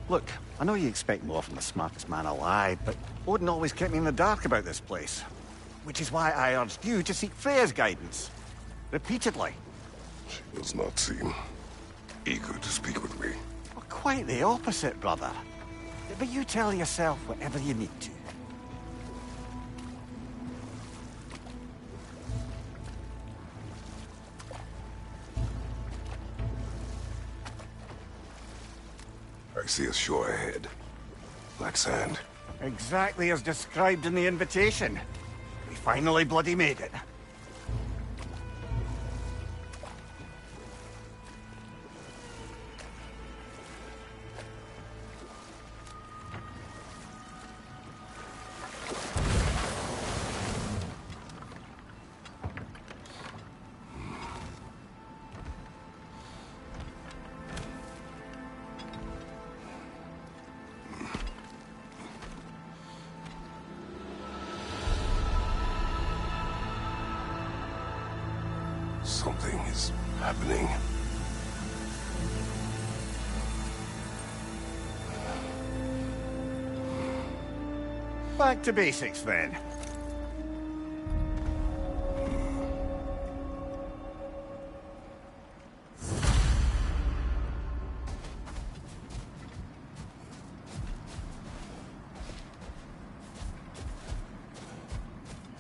Look, I know you expect more from the smartest man alive, but Odin always kept me in the dark about this place. Which is why I urged you to seek Freya's guidance. Repeatedly. She does not seem eager to speak with me. Well, quite the opposite, brother. But you tell yourself whatever you need to. I see a shore ahead. Black sand. Exactly as described in the invitation. We finally bloody made it. Something is happening. Back to basics, then.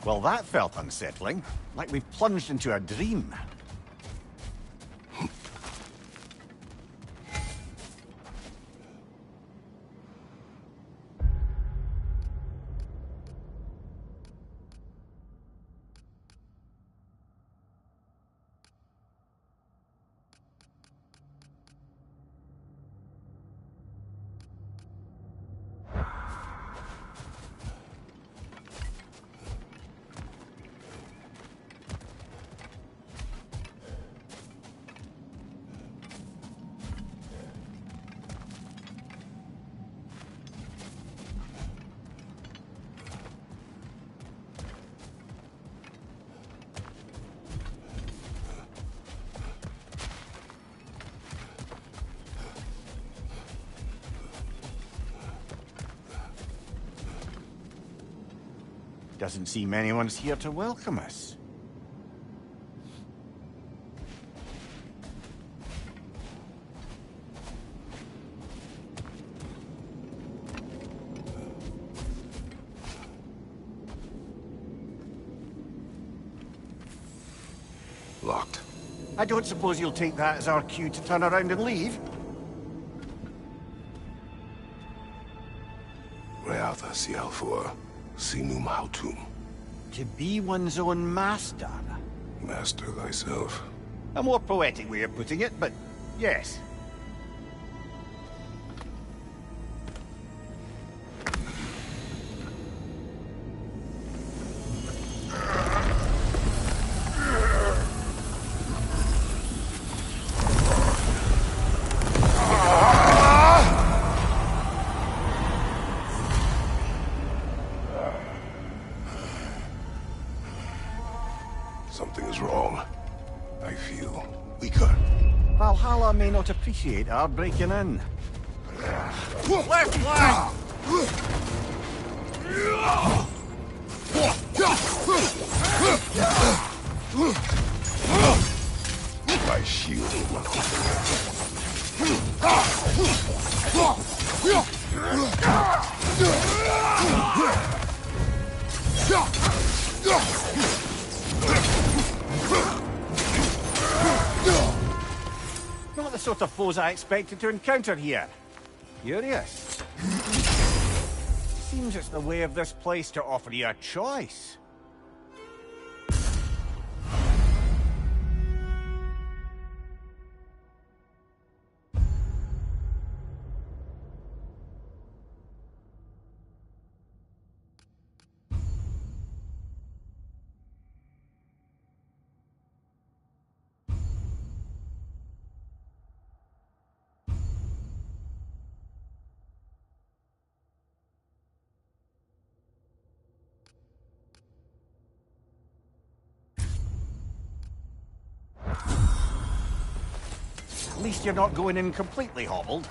Well, that felt unsettling. Like we've plunged into a dream. Doesn't seem anyone's here to welcome us. Locked. I don't suppose you'll take that as our cue to turn around and leave? Reatha Sialfor, Sinum Hautum. To be one's own master. Master thyself. A more poetic way of putting it, but yes. Something is wrong. I feel weaker. Valhalla may not appreciate our breaking in. Left flank! My shield. Not the sort of foes I expected to encounter here. Curious. Seems it's the way of this place to offer you a choice. At least you're not going in completely hobbled.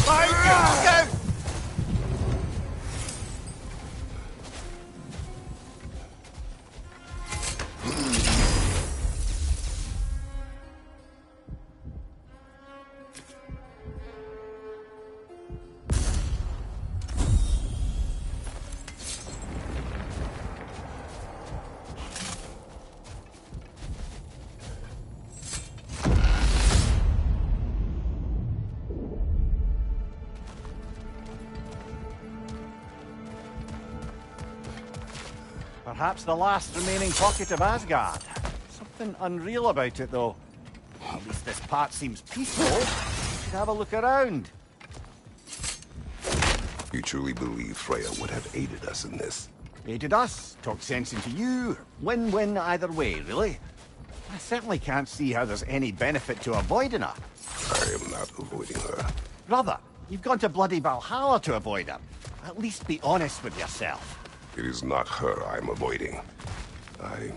Look out! Perhaps the last remaining pocket of Asgard. Something unreal about it, though. At least this part seems peaceful. You should have a look around. You truly believe Freya would have aided us in this? Aided us, talked sense into you. Win-win either way, really. I certainly can't see how there's any benefit to avoiding her. I am not avoiding her. Brother, you've gone to bloody Valhalla to avoid her. At least be honest with yourself. It is not her I'm avoiding. I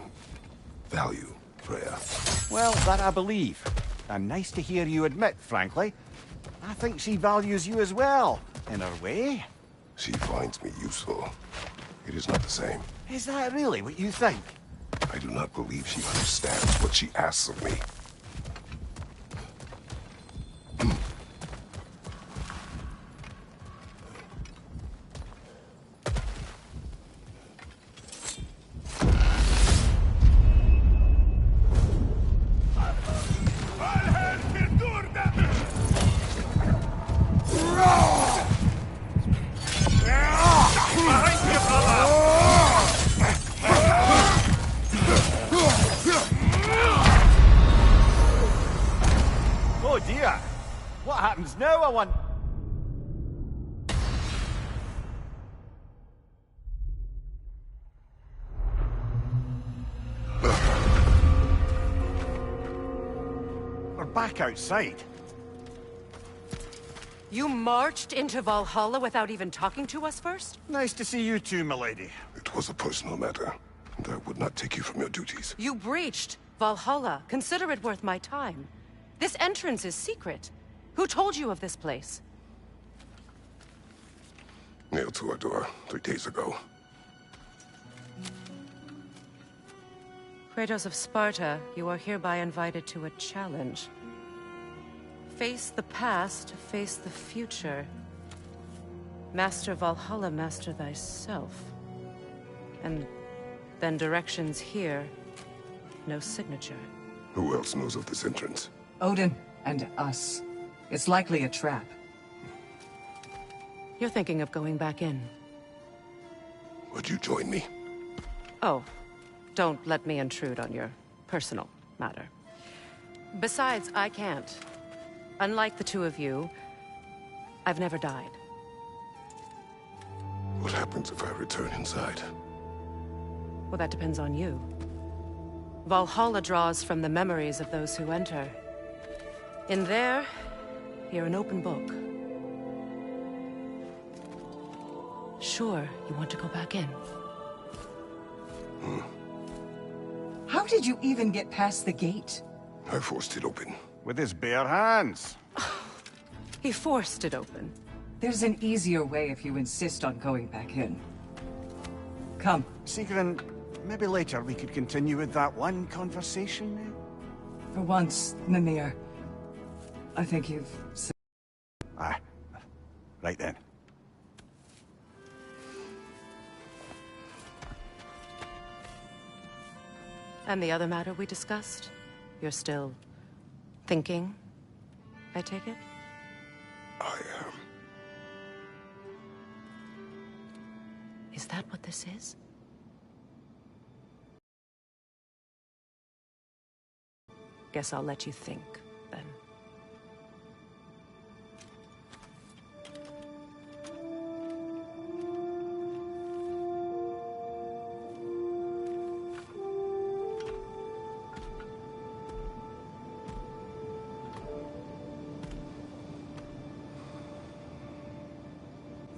value Freya. Well, that I believe. And nice to hear you admit, frankly. I think she values you as well, in her way. She finds me useful. It is not the same. Is that really what you think? I do not believe she understands what she asks of me. Oh dear! What happens now, I want... We're back outside. You marched into Valhalla without even talking to us first? Nice to see you too, milady. It was a personal matter, and I would not take you from your duties. You breached Valhalla. Consider it worth my time. This entrance is secret. Who told you of this place? Nailed to our door 3 days ago. Kratos of Sparta, you are hereby invited to a challenge. Face the past, face the future. Master Valhalla, master thyself. And then directions here, no signature. Who else knows of this entrance? Odin and us. It's likely a trap. You're thinking of going back in. Would you join me? Oh, don't let me intrude on your personal matter. Besides, I can't. Unlike the two of you, I've never died. What happens if I return inside? Well, that depends on you. Valhalla draws from the memories of those who enter. In there, you're an open book. Sure, you want to go back in. How did you even get past the gate? I forced it open. With his bare hands. He forced it open. There's an easier way if you insist on going back in. Come. Sigrun, maybe later we could continue with that one conversation. For once, Mimir. I think you've... Aye. Right then. And the other matter we discussed? You're still thinking, I take it? I am. Is that what this is? Guess I'll let you think, then.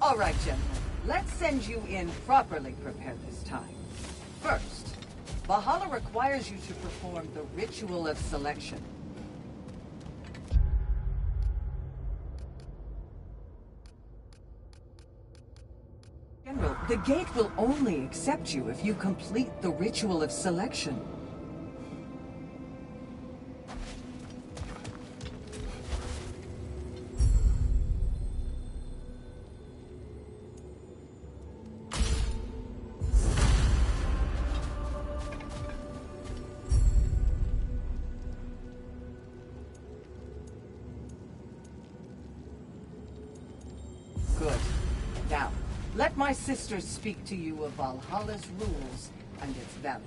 All right, gentlemen. Let's send you in properly prepared this time. First, Valhalla requires you to perform the ritual of selection. General, the gate will only accept you if you complete the ritual of selection. Good. Now, let my sisters speak to you of Valhalla's rules and its values.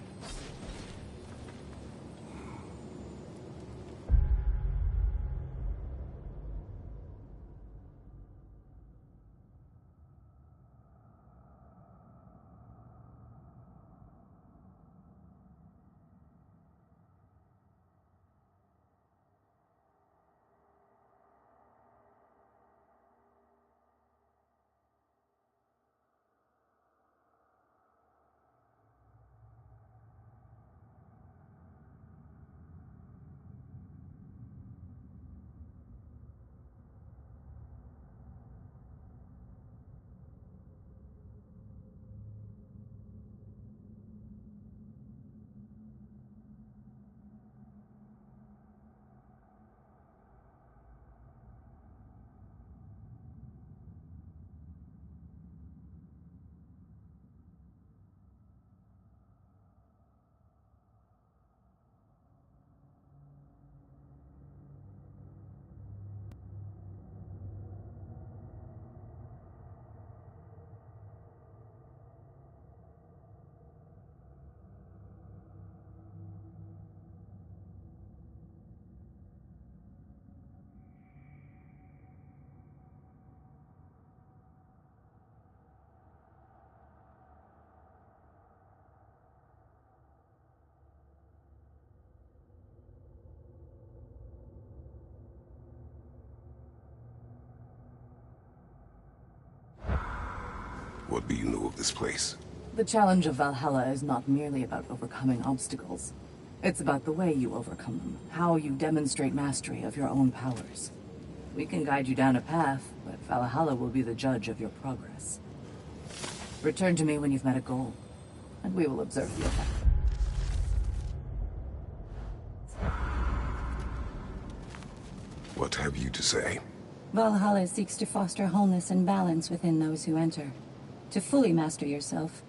What do you know of this place? The challenge of Valhalla is not merely about overcoming obstacles. It's about the way you overcome them, how you demonstrate mastery of your own powers. We can guide you down a path, but Valhalla will be the judge of your progress. Return to me when you've met a goal, and we will observe the effect. What have you to say? Valhalla seeks to foster wholeness and balance within those who enter. To fully master yourself,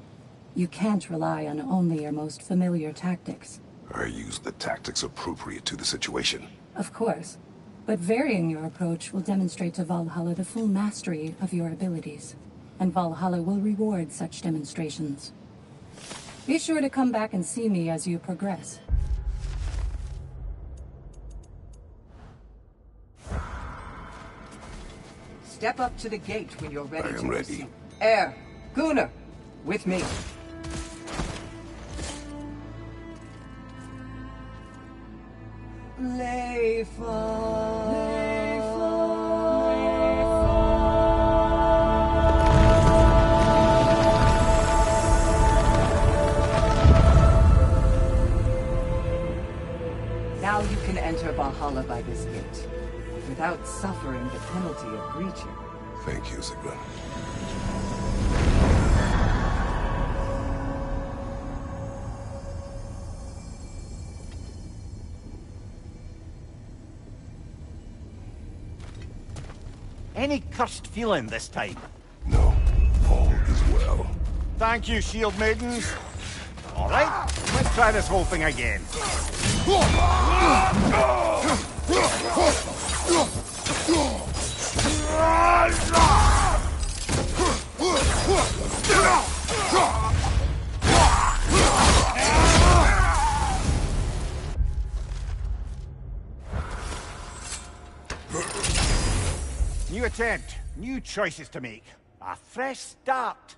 you can't rely on only your most familiar tactics. I use the tactics appropriate to the situation. Of course, but varying your approach will demonstrate to Valhalla the full mastery of your abilities, and Valhalla will reward such demonstrations. Be sure to come back and see me as you progress. Step up to the gate when you're ready. I am to ready. receive. Air, Gunnar, with me. Now you can enter Valhalla by this gate, without suffering the penalty of breaching. Thank you, Sigmund. Any cursed feeling this time? No, all is well. Thank you, shield maidens. All right, let's try this whole thing again. New attempt, new choices to make. A fresh start.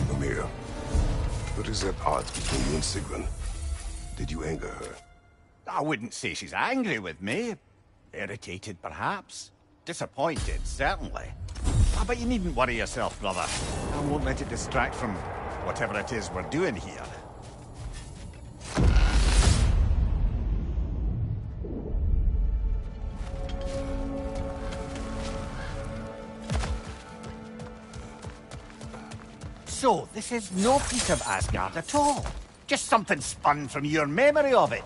Amir, what is at odds between you and Sigrun? Did you anger her? I wouldn't say she's angry with me. Irritated, perhaps. Disappointed, certainly. But you needn't worry yourself, brother. I won't let it distract from whatever it is we're doing here. So, this is no piece of Asgard at all. Just something spun from your memory of it.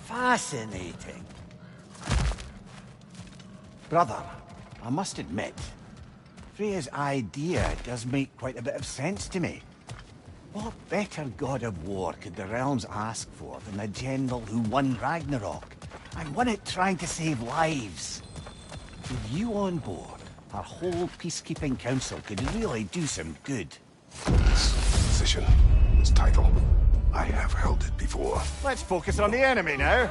Fascinating. Brother, I must admit, Freya's idea does make quite a bit of sense to me. What better god of war could the realms ask for than a general who won Ragnarok, and won it trying to save lives? With you on board, our whole peacekeeping council could really do some good. This position, this title, I have held it before. Let's focus on the enemy now.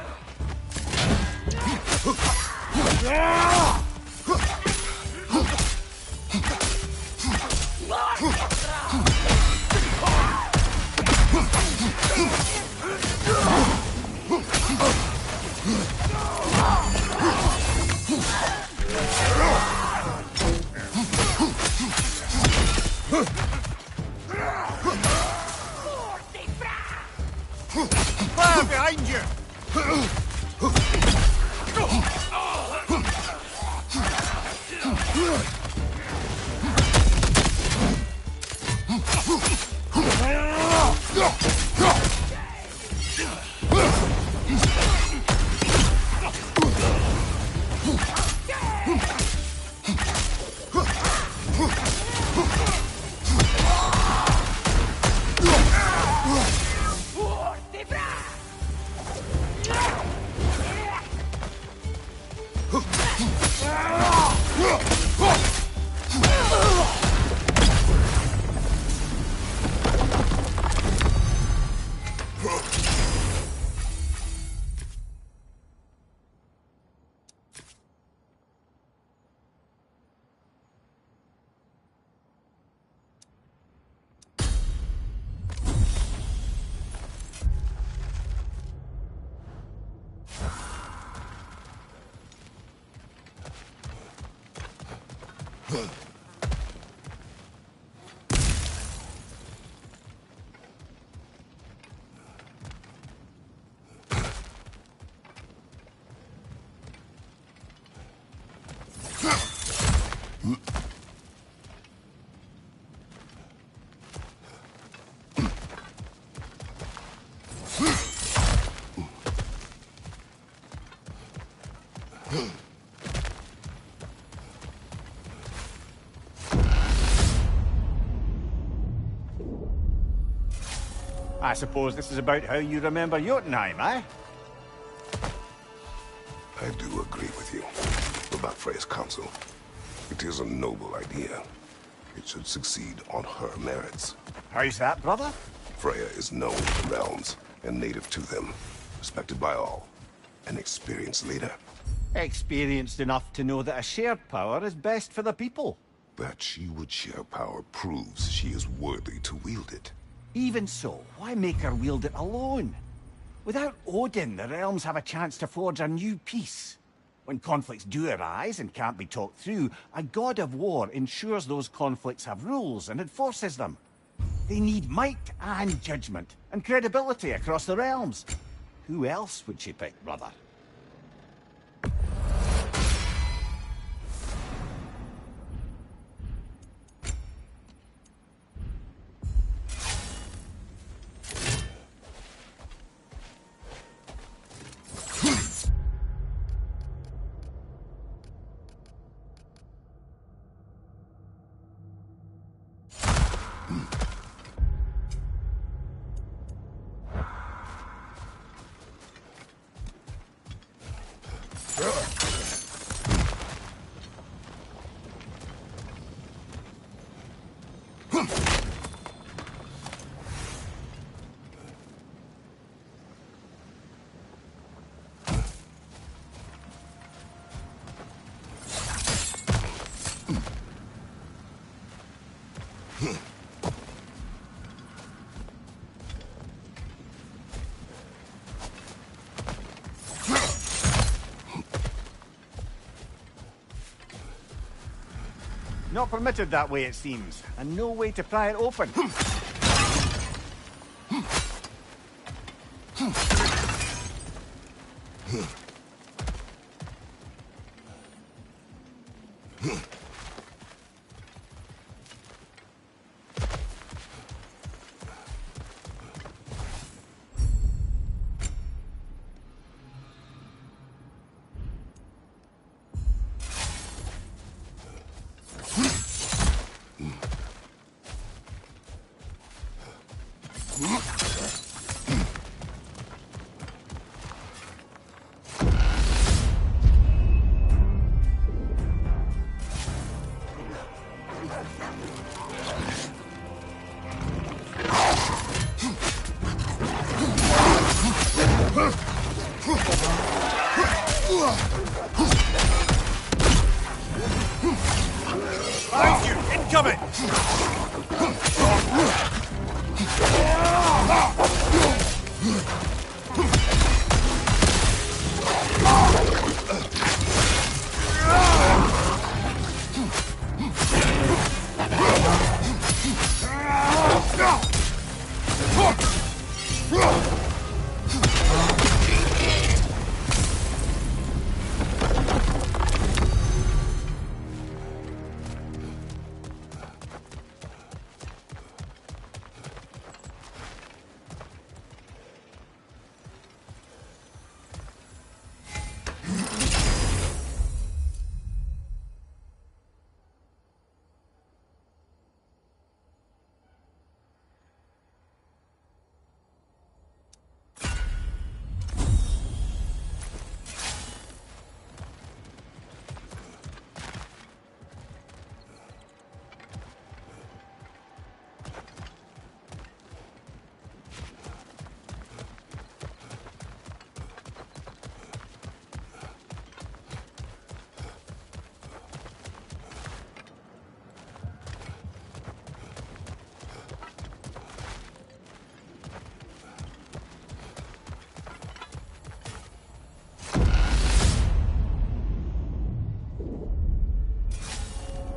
Fire behind you! I suppose this is about how you remember Jotunheim, eh? I do agree with you about Freya's council. It is a noble idea. It should succeed on her merits. How's that, brother? Freya is known to the realms and native to them, respected by all. An experienced leader. Experienced enough to know that a shared power is best for the people. That she would share power proves she is worthy to wield it. Even so, why make her wield it alone? Without Odin, the realms have a chance to forge a new peace. When conflicts do arise and can't be talked through, a god of war ensures those conflicts have rules and enforces them. They need might and judgment, and credibility across the realms. Who else would she pick, brother? Not permitted that way, it seems, and no way to pry it open. Behind you! Incoming!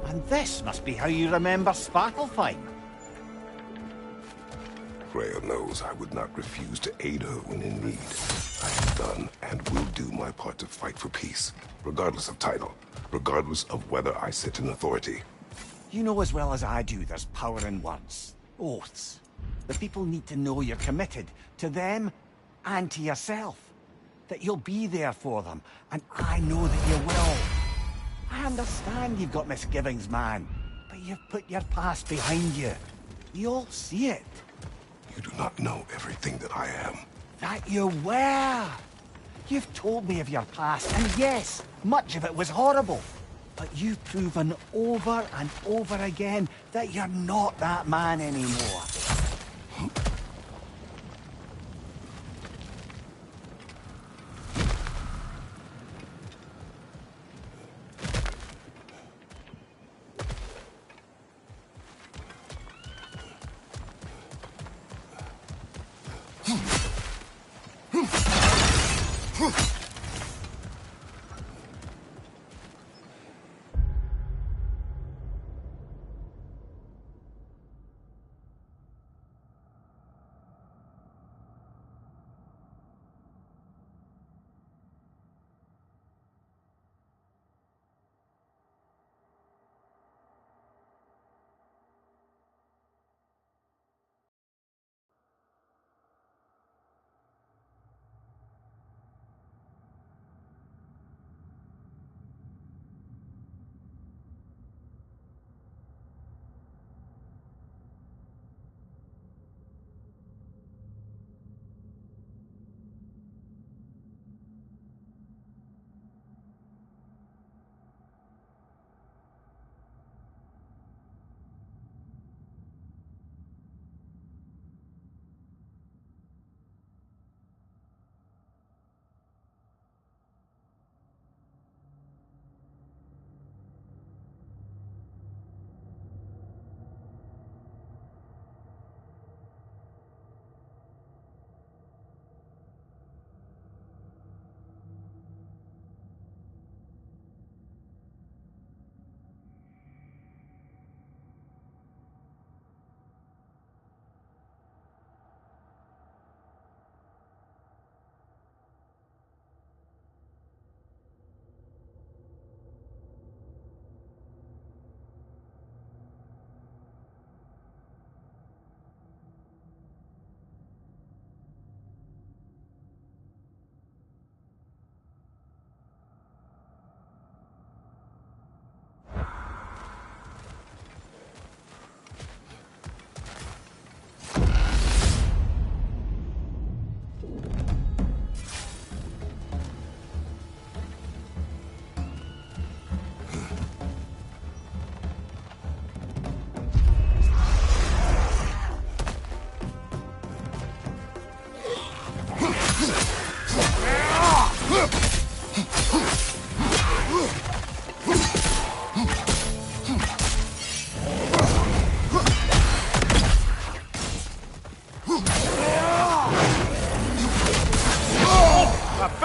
And this must be how you remember Svartalfheim. Freya knows I would not refuse to aid her when in need. I have done and will do my part to fight for peace, regardless of title, regardless of whether I sit in authority. You know as well as I do there's power in words. Oaths. The people need to know you're committed to them and to yourself. That you'll be there for them, and I know that you will. I understand you've got misgivings, man, but you've put your past behind you. We all see it. You do not know everything that I am. That you were. You've told me of your past, and yes, much of it was horrible. But you've proven over and over again that you're not that man anymore.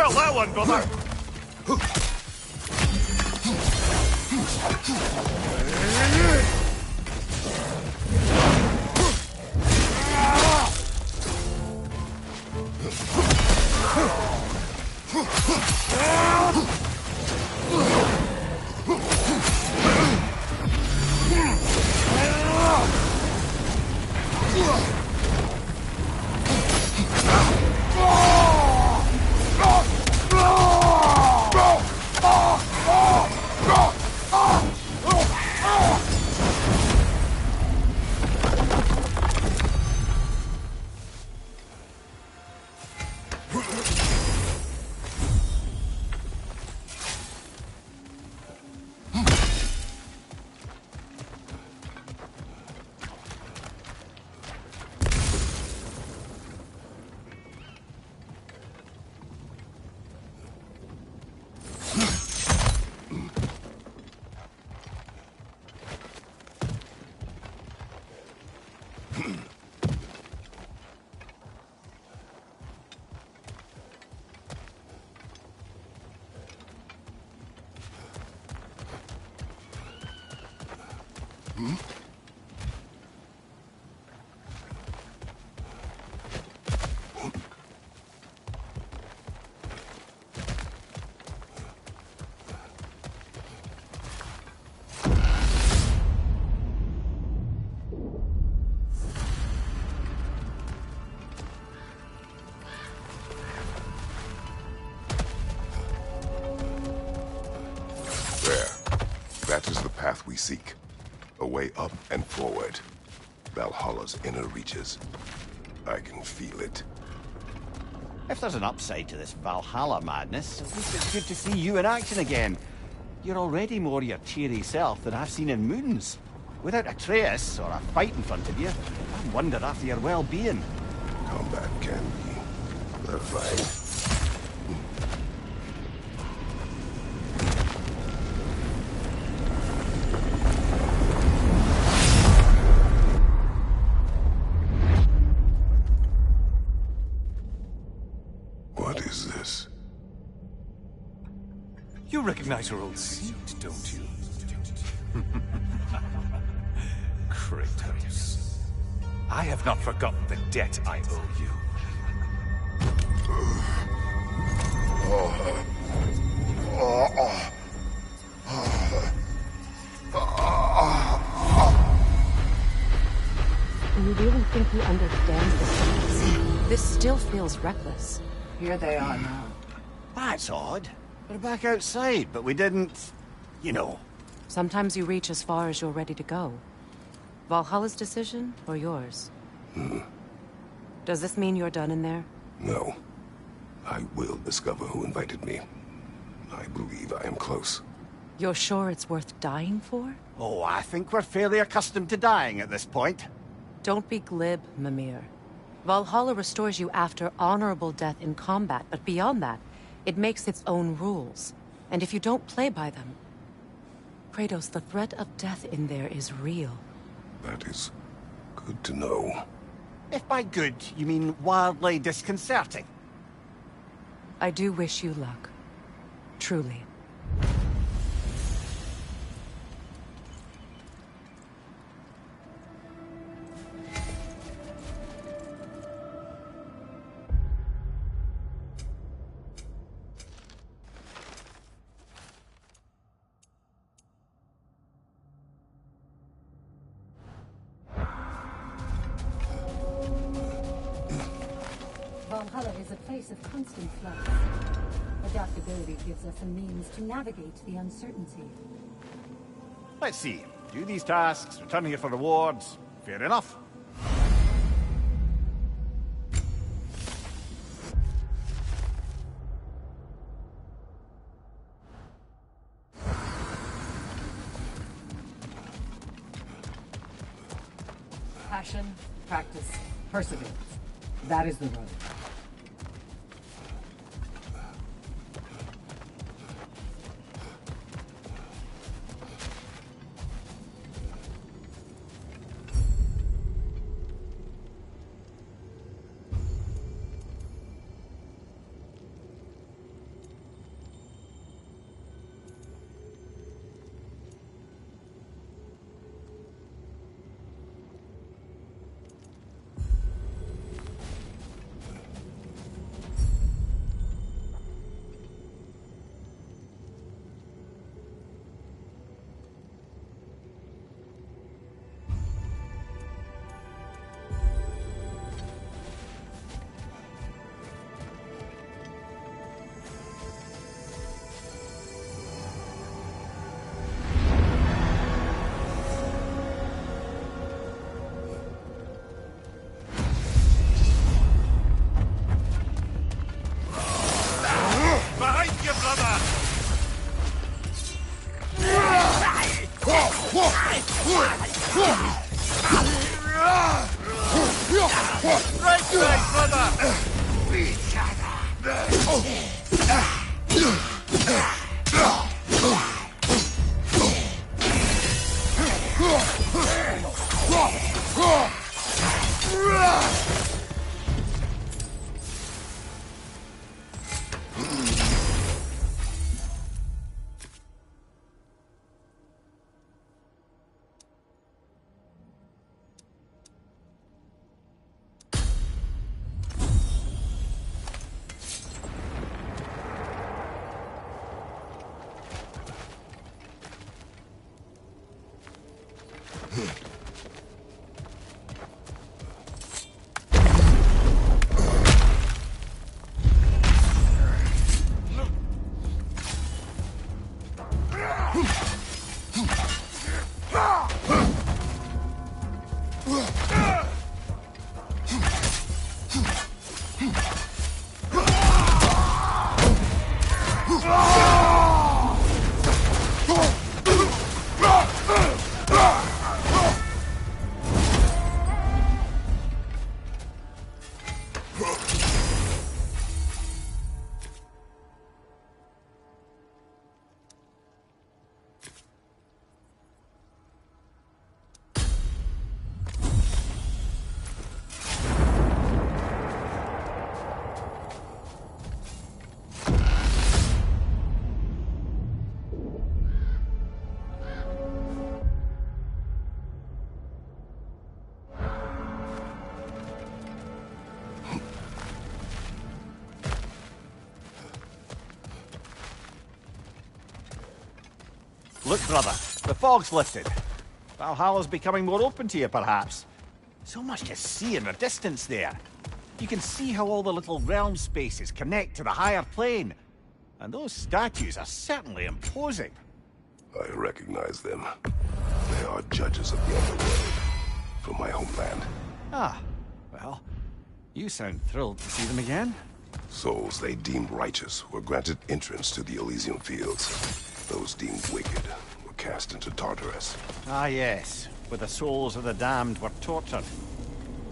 felt that one, brother. That is the path we seek. A way up and forward. Valhalla's inner reaches. I can feel it. If there's an upside to this Valhalla madness, at least it's good to see you in action again. You're already more your cheery self than I've seen in moons. Without Atreus or a fight in front of you, I wonder after your well-being. Combat can be terrifying. What is this? You recognize your old seat, don't you? Kratos. I have not forgotten the debt I owe you. You really think he understands the stakes? This still feels reckless. Here they are now. That's odd. We're back outside, but we didn't... you know. Sometimes you reach as far as you're ready to go. Valhalla's decision, or yours? Does this mean you're done in there? No. I will discover who invited me. I believe I am close. You're sure it's worth dying for? Oh, I think we're fairly accustomed to dying at this point. Don't be glib, Mimir. Valhalla restores you after honorable death in combat, but beyond that, it makes its own rules. And if you don't play by them... Kratos, the threat of death in there is real. That is good to know. If by good, you mean wildly disconcerting. I do wish you luck. Truly. Valhalla is a place of constant flux. Adaptability gives us a means to navigate the uncertainty. Let's see. Do these tasks, return here for rewards. Fair enough. Passion, practice, perseverance. That is the road. Right side, brother! Look, brother, the fog's lifted. Valhalla's becoming more open to you, perhaps. So much to see in the distance there. You can see how all the little realm spaces connect to the higher plane. And those statues are certainly imposing. I recognize them. They are judges of the underworld from my homeland. Ah, well, you sound thrilled to see them again. Souls they deemed righteous were granted entrance to the Elysium Fields. Those deemed wicked were cast into Tartarus. Ah, yes, where the souls of the damned were tortured.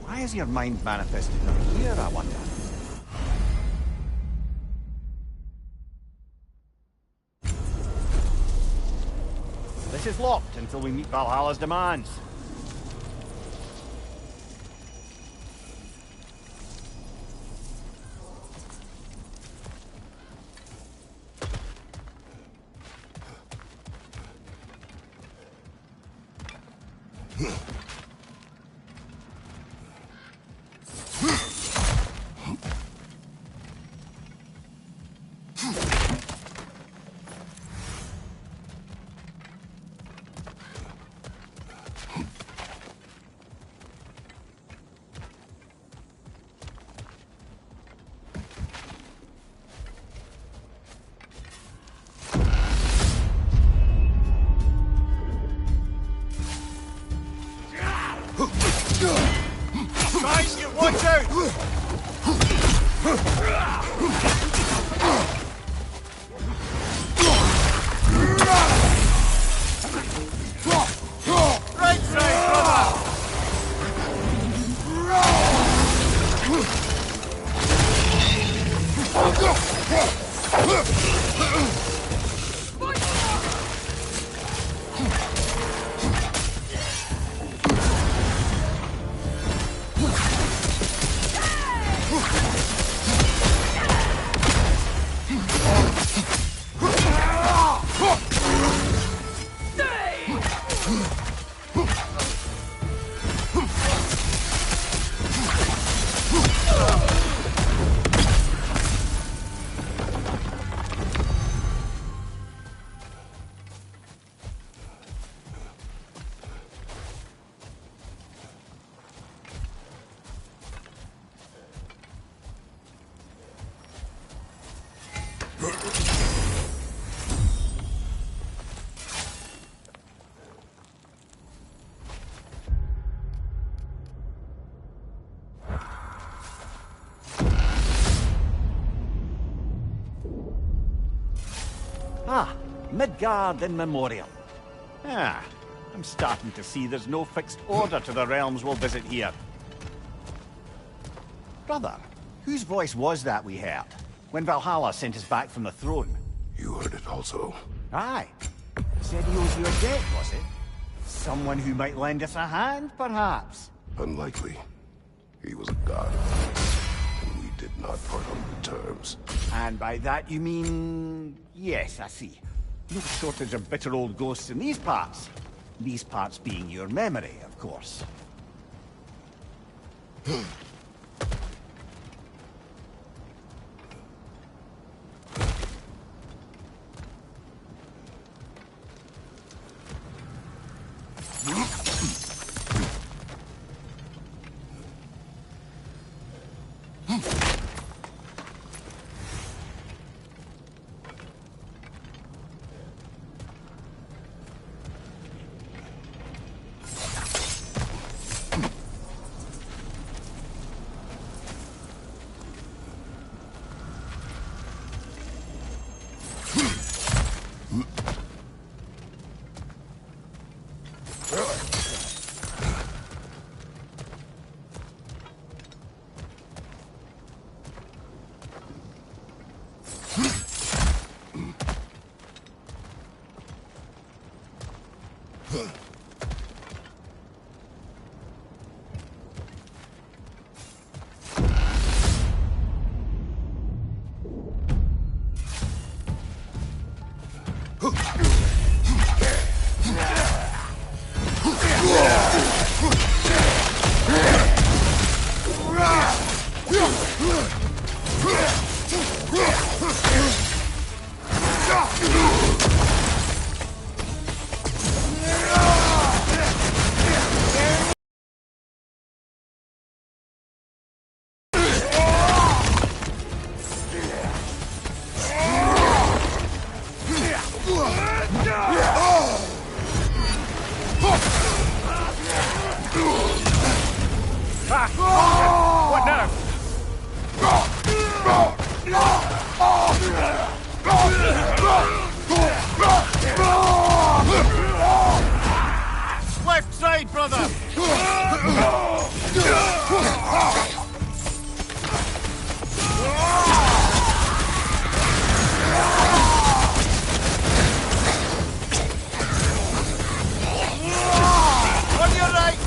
Why is your mind manifested not here, I wonder? This is locked until we meet Valhalla's demands. Guys, you watch out! Right side, brother! Ah, Midgard in Memoriam. Ah, I'm starting to see there's no fixed order to the realms we'll visit here. Brother, whose voice was that we heard when Valhalla sent us back from the throne? You heard it also. Aye. Said he owes you a debt, was it? Someone who might lend us a hand, perhaps? Unlikely. He was a god, and we did not part on good terms. And by that you mean... Yes, I see. No shortage of bitter old ghosts in these parts. These parts being your memory, of course. What now? Left side, brother! On your right!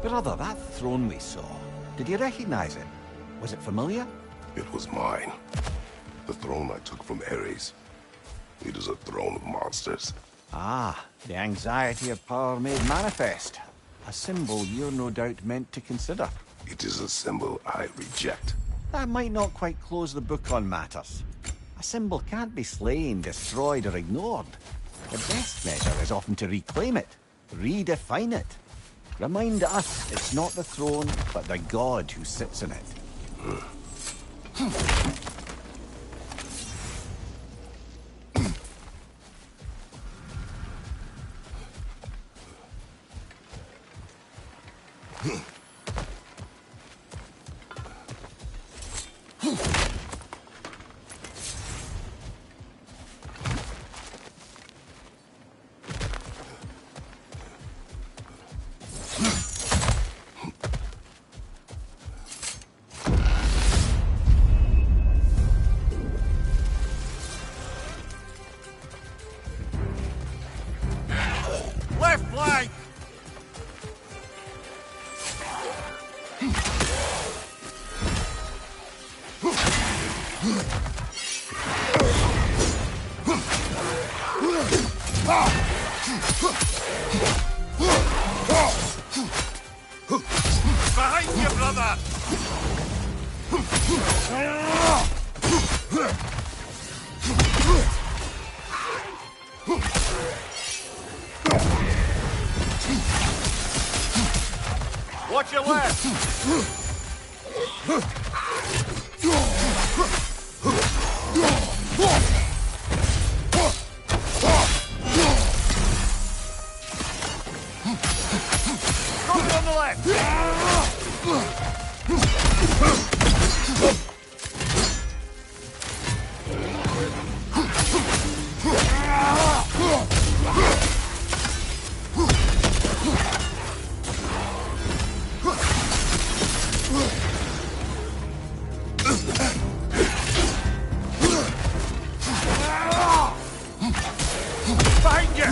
Brother, that throne we saw, did you recognize it? Was it familiar? It was mine. The throne I took from Ares. It is a throne of monsters. Ah, the anxiety of power made manifest. A symbol you're no doubt meant to consider. It is a symbol I reject. That might not quite close the book on matters. A symbol can't be slain, destroyed, or ignored. The best measure is often to reclaim it, redefine it. Remind us it's not the throne, but the god who sits in it. Left flank! Behind you, brother! Watch your left! Copy on the left! Behind you!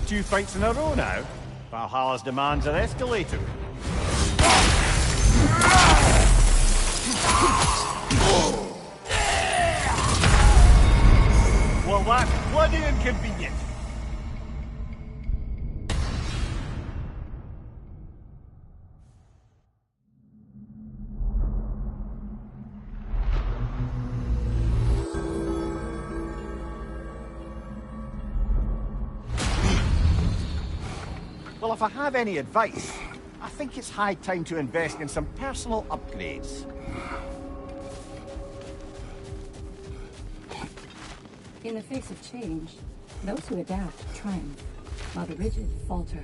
Two fights in a row now. Valhalla's demands are escalating. Well, that's bloody inconvenient. Well, if I have any advice, I think it's high time to invest in some personal upgrades. In the face of change, those who adapt triumph, while the rigid falter.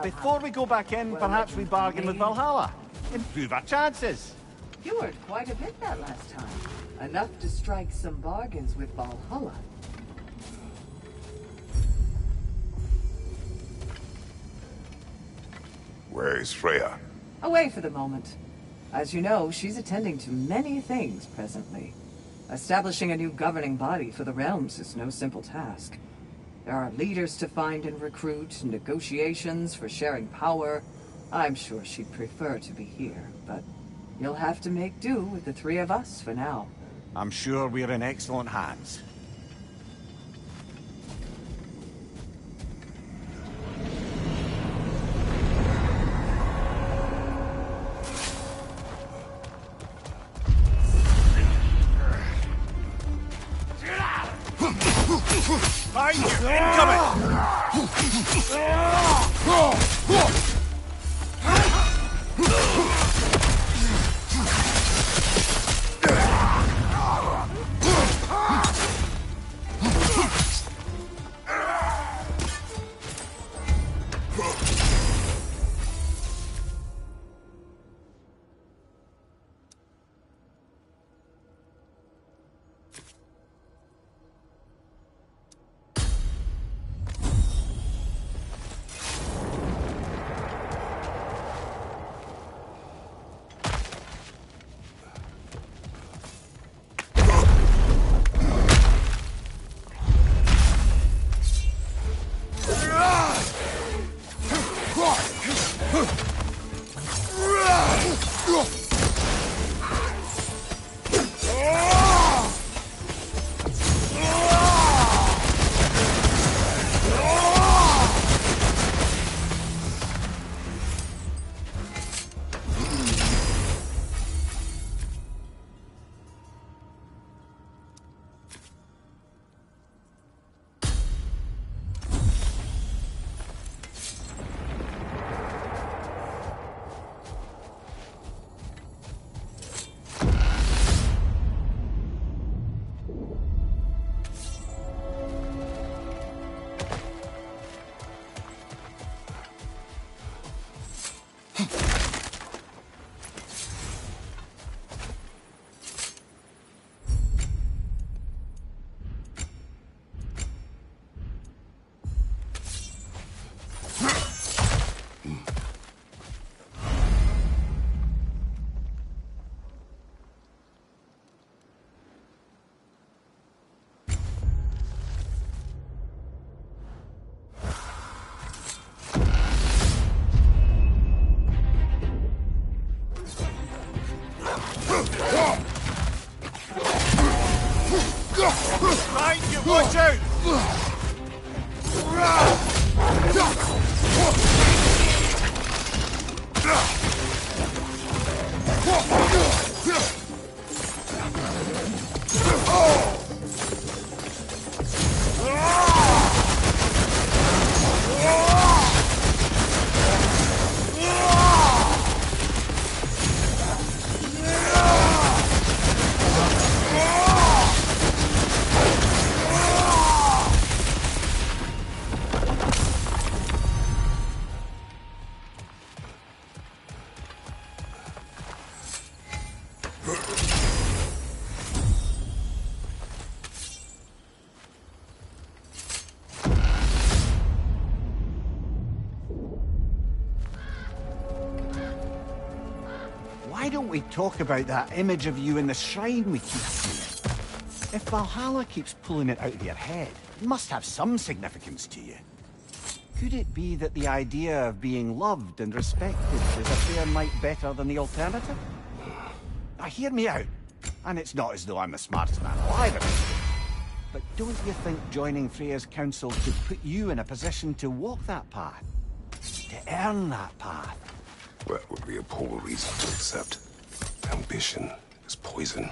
Before we go back in, perhaps we bargain with Valhalla. Improve our chances. You earned quite a bit that last time. Enough to strike some bargains with Valhalla. Where is Freya? Away for the moment. As you know, she's attending to many things presently. Establishing a new governing body for the realms is no simple task. There are leaders to find and recruit, negotiations for sharing power. I'm sure she'd prefer to be here, but you'll have to make do with the three of us for now. I'm sure we're in excellent hands. Behind you! Incoming! Behind you! Watch out! Why don't we talk about that image of you in the shrine we keep seeing? If Valhalla keeps pulling it out of your head, it must have some significance to you. Could it be that the idea of being loved and respected is a fair mite better than the alternative? Now hear me out, and it's not as though I'm the smartest man alive at this, but don't you think joining Freya's council could put you in a position to walk that path? To earn that path? That would be a poor reason to accept. Ambition is poison.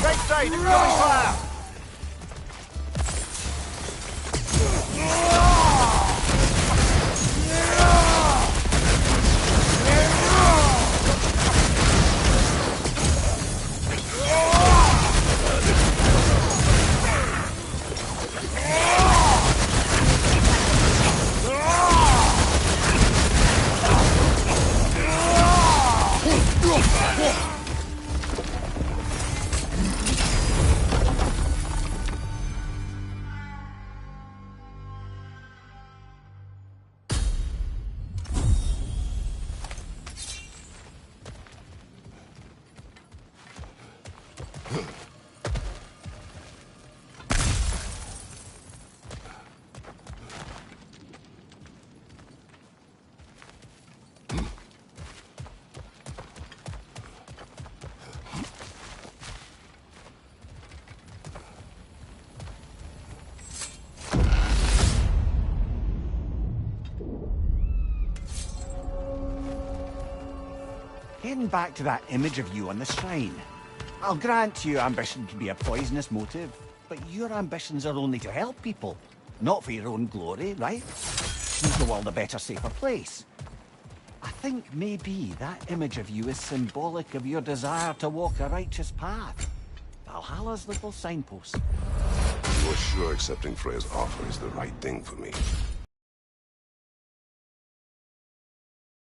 Right side, incoming fire! Heading back to that image of you on the shrine. I'll grant you ambition can be a poisonous motive, but your ambitions are only to help people, not for your own glory, right? Leave the world a better, safer place. I think maybe that image of you is symbolic of your desire to walk a righteous path. Valhalla's little signpost. You're sure accepting Freya's offer is the right thing for me?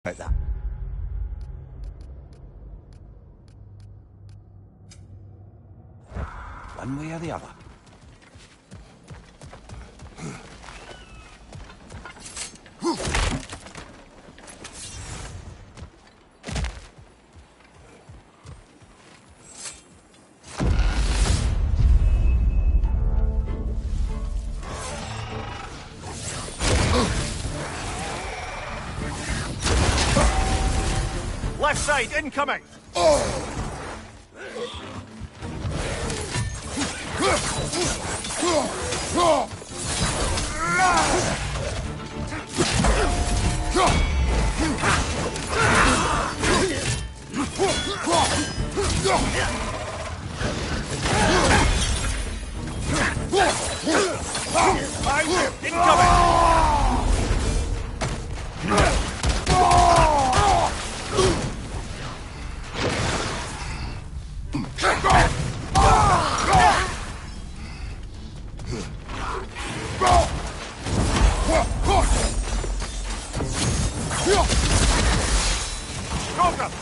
About that. One way or the other. Left side, incoming!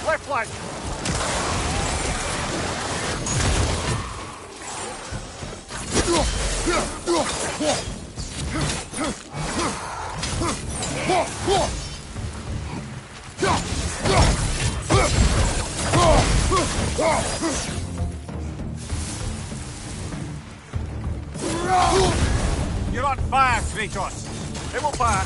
Left flank! You're on fire, Kratos! It will fire!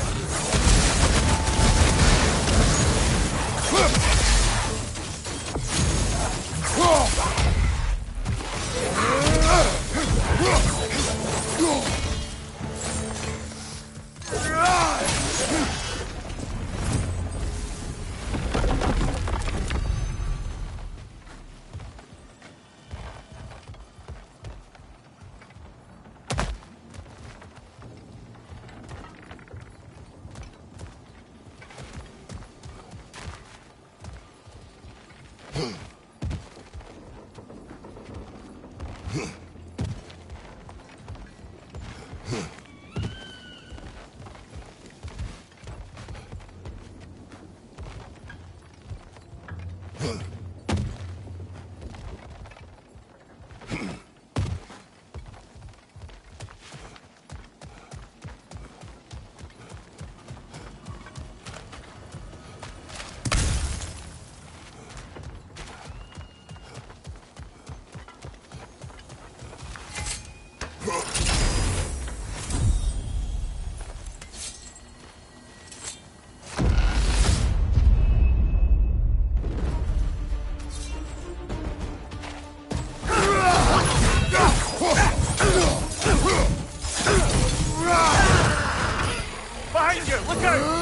Behind you! Look out!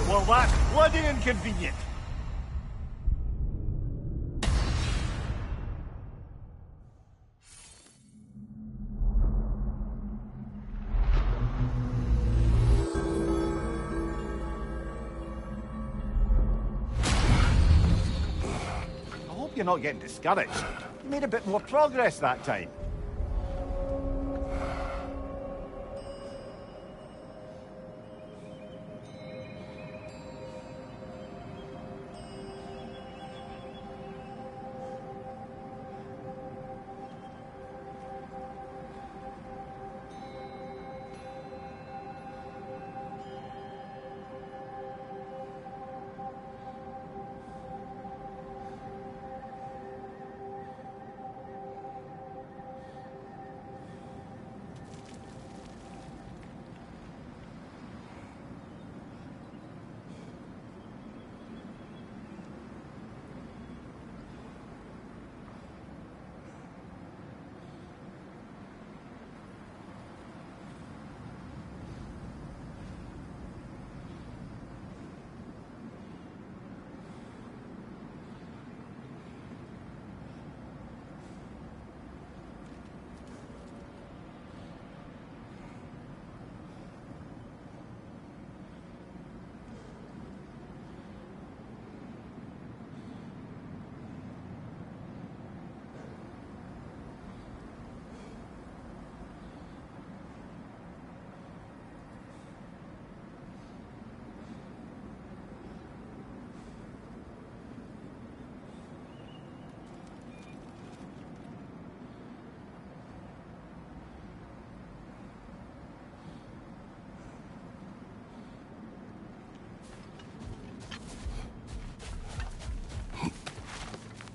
Well, that's bloody inconvenient. I hope you're not getting discouraged. You made a bit more progress that time.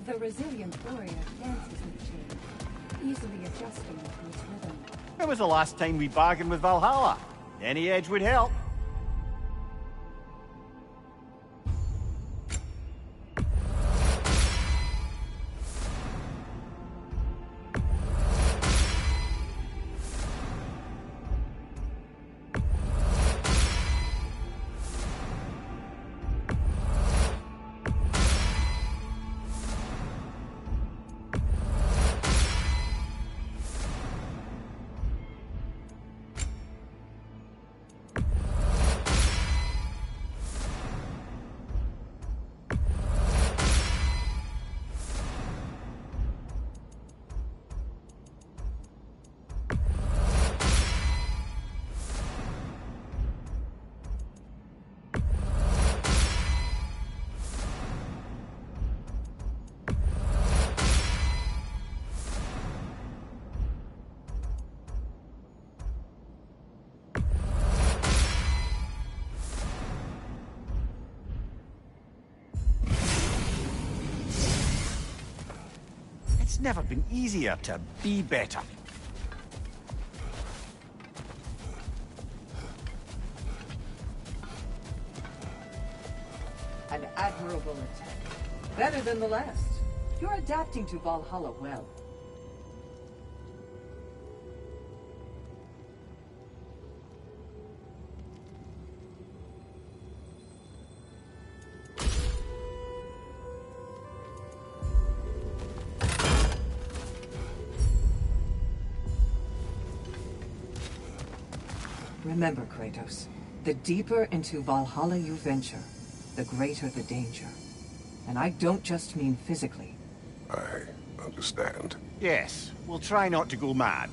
The resilient warrior dances with change, easily adjusting to its rhythm. When was the last time we bargained with Valhalla? Any edge would help. It's never been easier to be better. An admirable attack. Better than the last. You're adapting to Valhalla well. Remember, Kratos, the deeper into Valhalla you venture, the greater the danger. And I don't just mean physically. I understand. Yes, we'll try not to go mad.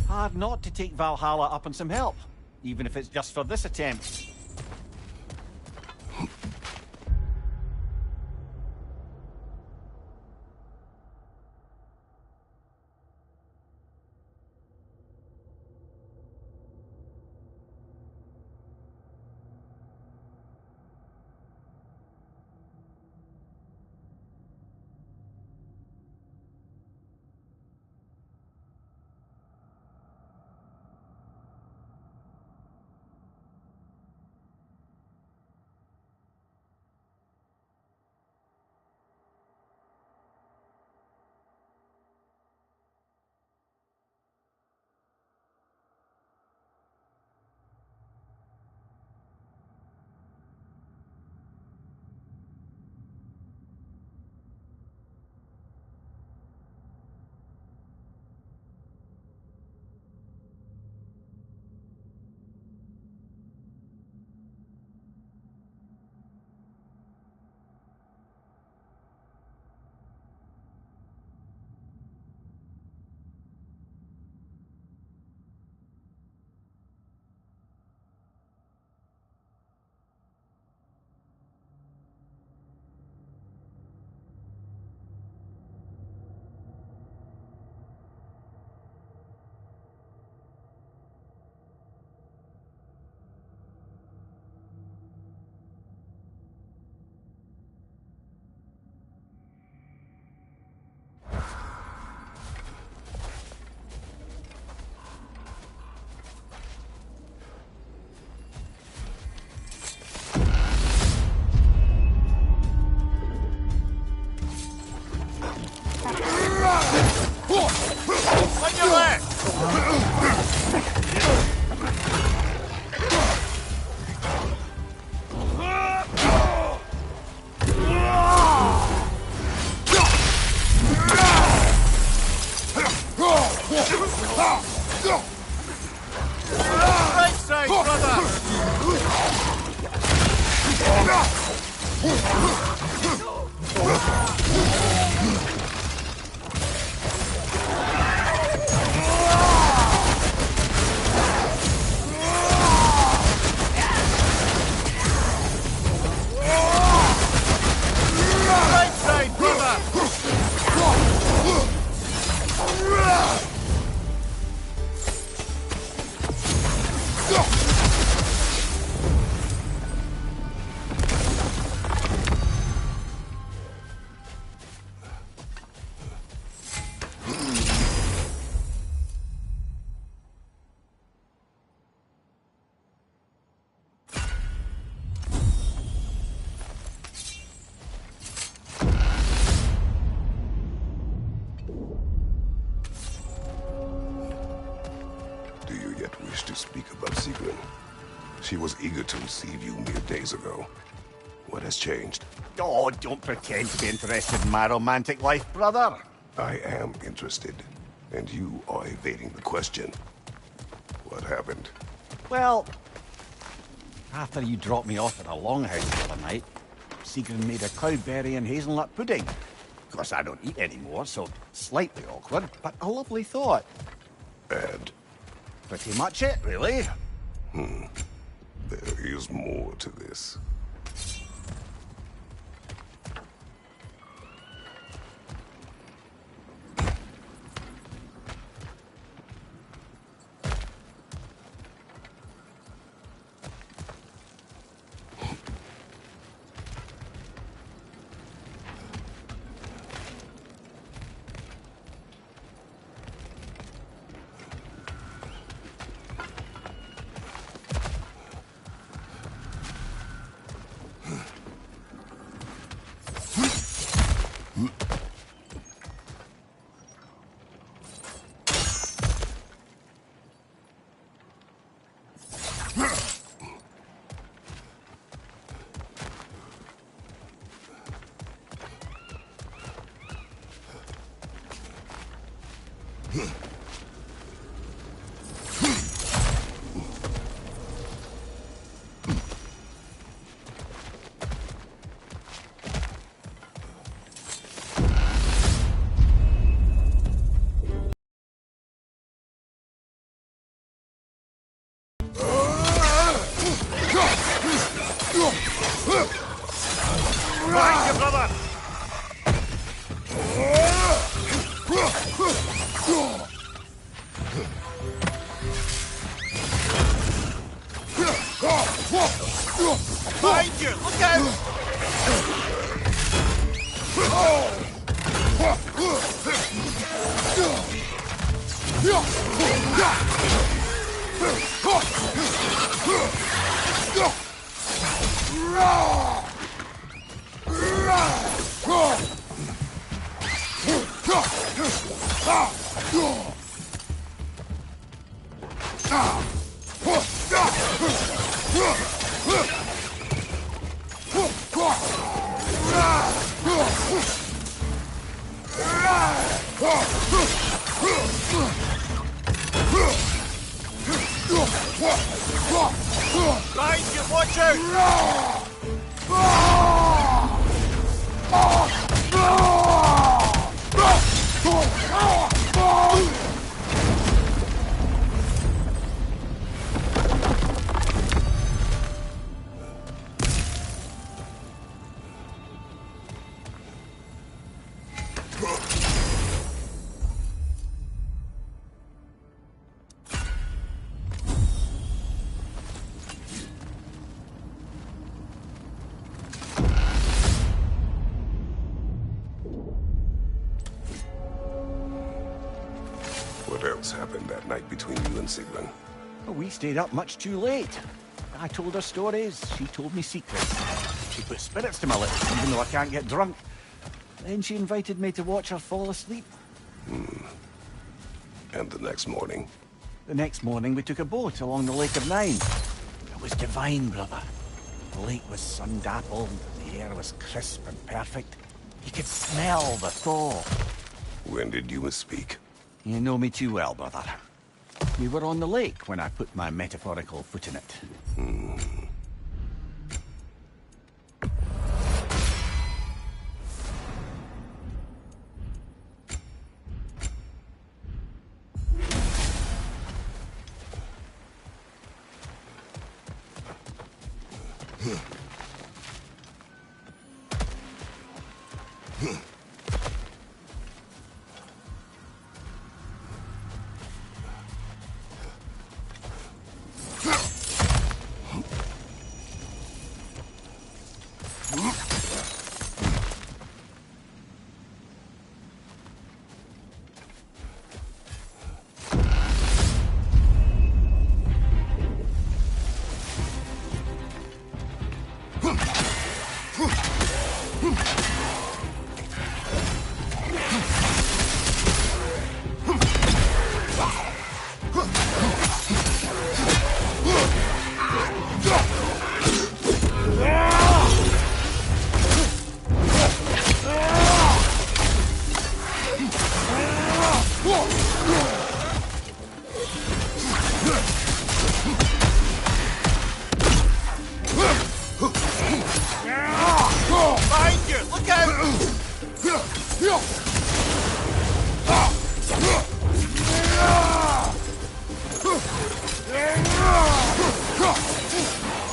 Hard not to take Valhalla up on some help, even if it's just for this attempt. Right side, brother! Right side, brother! Do you yet wish to speak about Sigrun? She was eager to receive you mere days ago. What has changed? Oh, don't pretend to be interested in my romantic life, brother. I am interested, and you are evading the question. What happened? Well, after you dropped me off at a longhouse the other night, Sigrun made a cloudberry and hazelnut pudding. Of course, I don't eat anymore, so slightly awkward, but a lovely thought. And Pretty much it, really. there is more to this. Behind you, brother! Behind you! Look out! Behind you, watch out! What else happened that night between you and Sigrun? Well, we stayed up much too late. I told her stories, she told me secrets. She put spirits to my lips, even though I can't get drunk. Then she invited me to watch her fall asleep. And the next morning? The next morning, we took a boat along the Lake of Nine. It was divine, brother. The lake was sun-dappled, the air was crisp and perfect. You could smell the thaw. When did you misspeak? You know me too well, brother. We were on the lake when I put my metaphorical foot in it.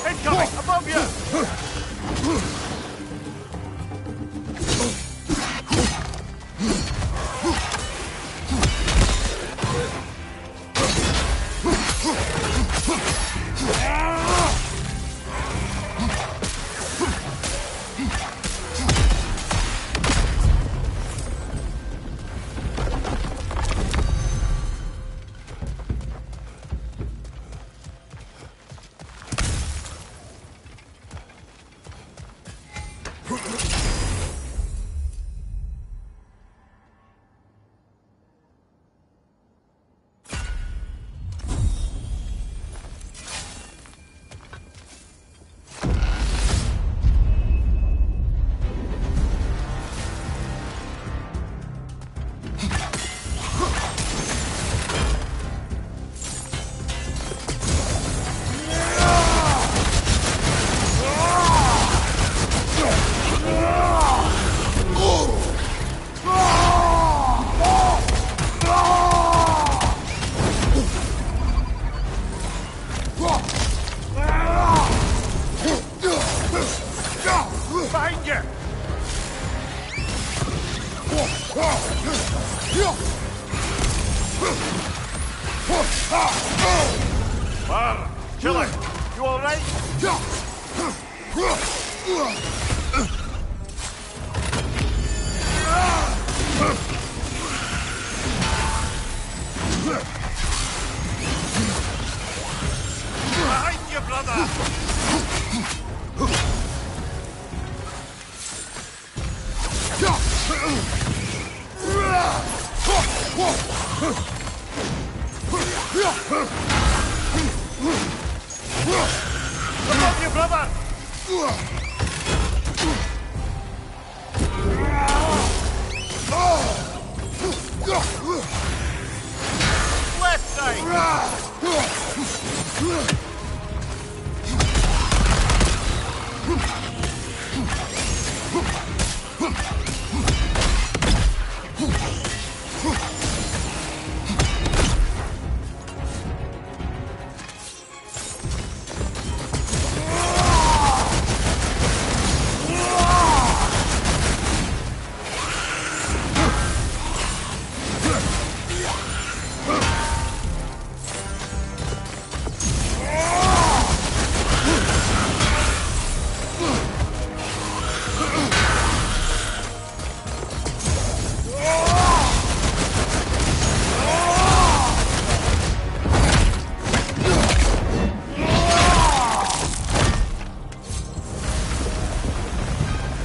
Incoming! Above you! Behind you! Bar, killer, you all right? Behind you, brother! Above you, brother! Left side!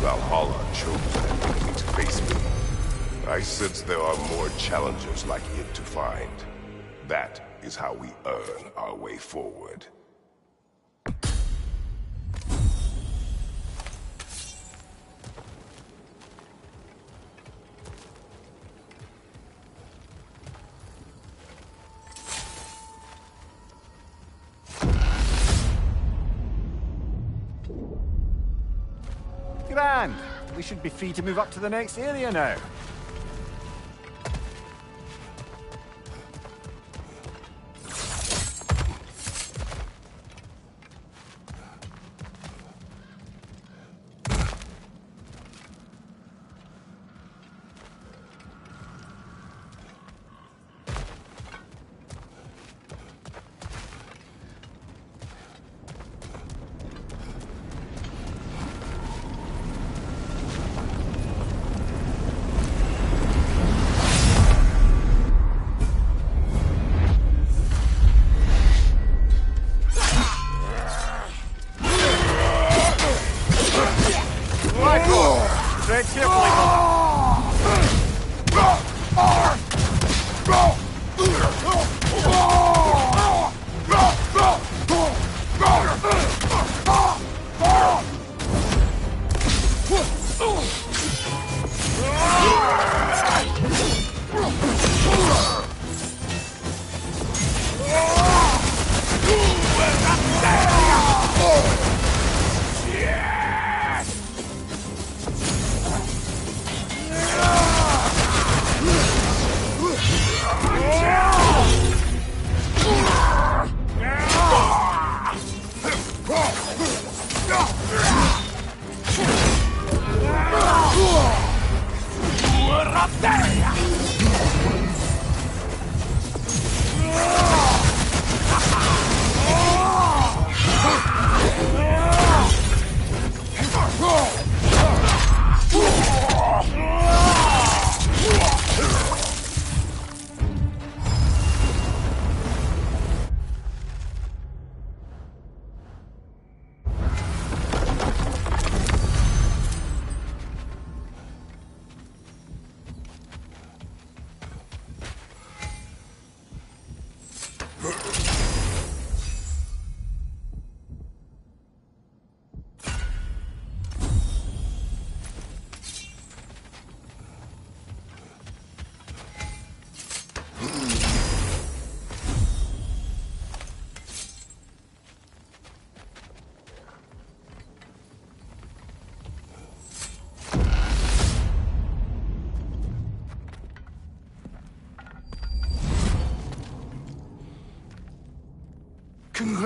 Valhalla chose an enemy to face me. I sense there are more challengers like it to find. That is how we earn our way forward. Grand! We should be free to move up to the next area now. Tread carefully, brother.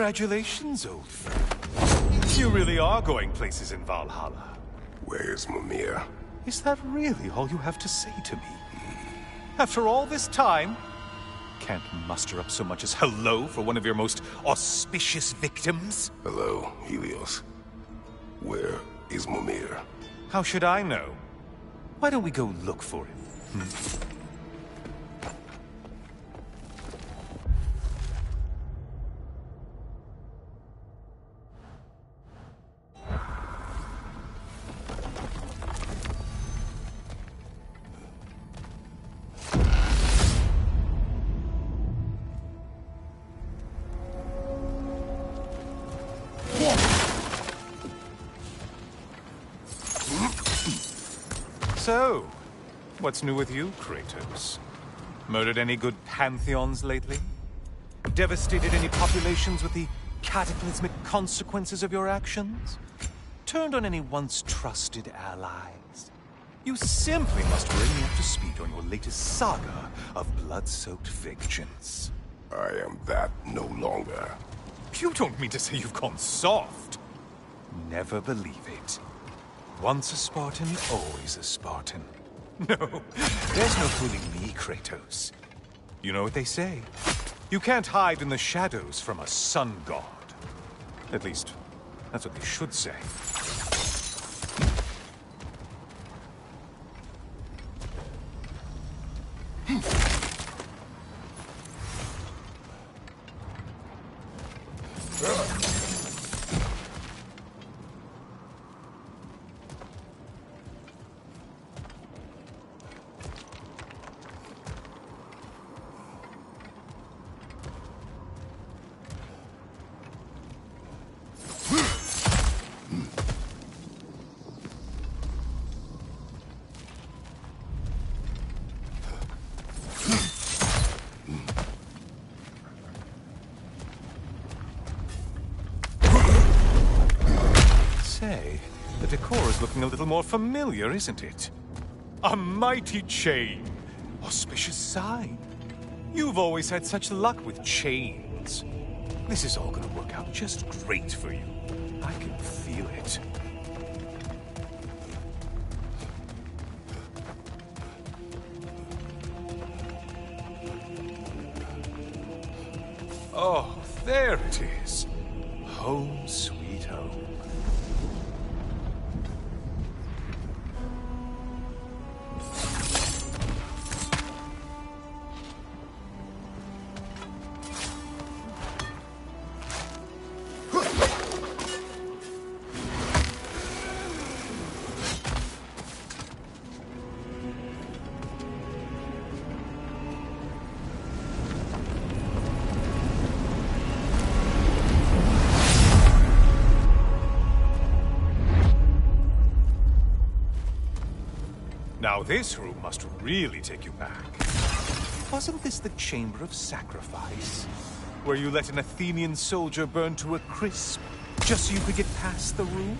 Congratulations, old friend. You really are going places in Valhalla. Where's Mimir? Is that really all you have to say to me? After all this time, can't muster up so much as hello for one of your most auspicious victims? Hello, Helios. Where is Mimir? How should I know? Why don't we go look for him? So, what's new with you, Kratos? Murdered any good pantheons lately? Devastated any populations with the cataclysmic consequences of your actions? Turned on any once trusted allies? You simply must bring me up to speed on your latest saga of blood-soaked vengeance. I am that no longer. You don't mean to say you've gone soft? Never believe it. Once a Spartan, always a Spartan. No, there's no fooling me, Kratos. You know what they say. You can't hide in the shadows from a sun god. At least, that's what they should say. Say, the decor is looking a little more familiar, isn't it? A mighty chain. Auspicious sign. You've always had such luck with chains. This is all gonna work out just great for you. I can feel it. Oh, there it is. Home sweet home. Now this room must really take you back. Wasn't this the Chamber of Sacrifice? Where you let an Athenian soldier burn to a crisp, just so you could get past the room?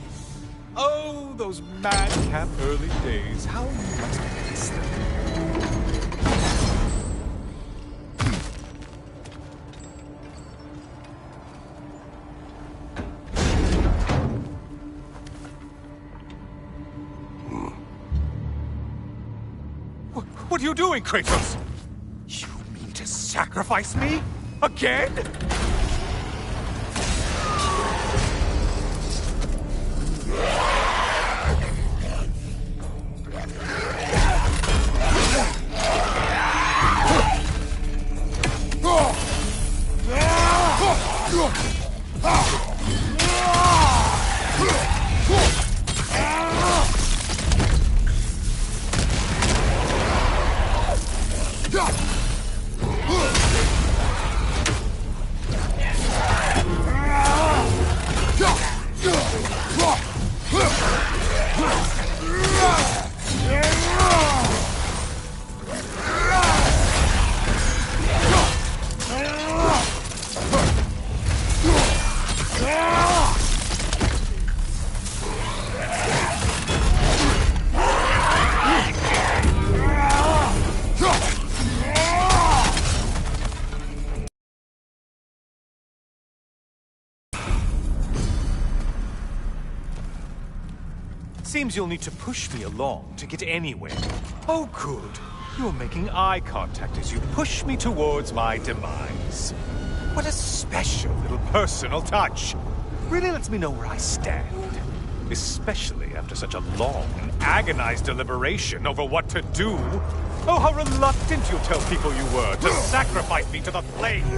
Oh, those madcap early days. How you must have missed them. What are you doing, Kratos? You mean to sacrifice me? Again? Seems you'll need to push me along to get anywhere. Oh, good. You're making eye contact as you push me towards my demise. What a special little personal touch. Really lets me know where I stand. Especially after such a long and agonized deliberation over what to do. Oh, how reluctant you tell people you were to sacrifice me to the flames.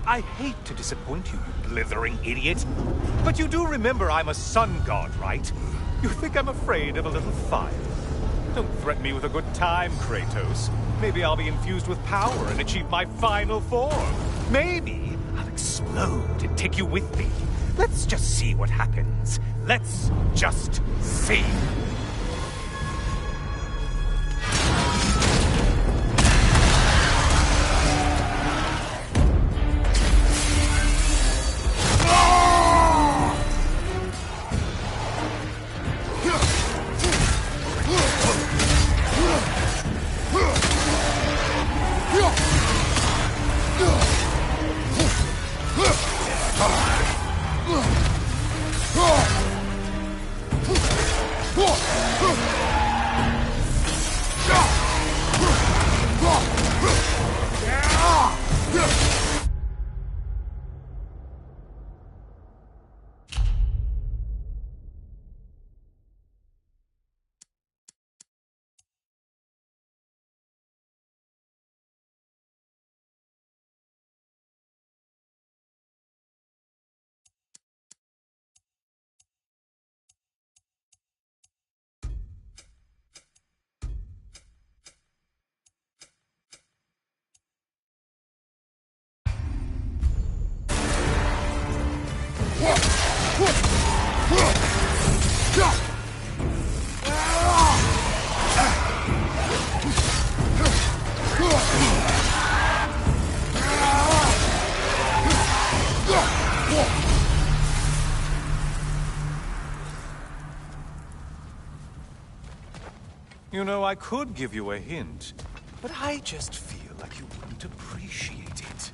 I hate to disappoint you, you blithering idiot. But you do remember I'm a sun god, right? You think I'm afraid of a little fire? Don't threaten me with a good time, Kratos. Maybe I'll be infused with power and achieve my final form. Maybe I'll explode and take you with me. Let's just see what happens. Let's just see. You know, I could give you a hint, but I just feel like you wouldn't appreciate it.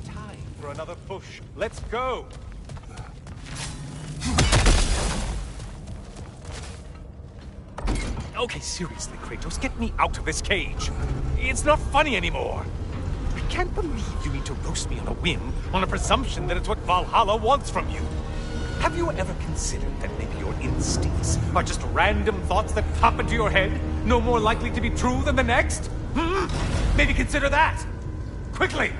Time for another push. Let's go! Okay, seriously, Kratos, get me out of this cage. It's not funny anymore. I can't believe you need to roast me on a whim, on a presumption that it's what Valhalla wants from you. Have you ever considered that maybe your instincts are just random thoughts that pop into your head, no more likely to be true than the next? Maybe consider that! Quickly!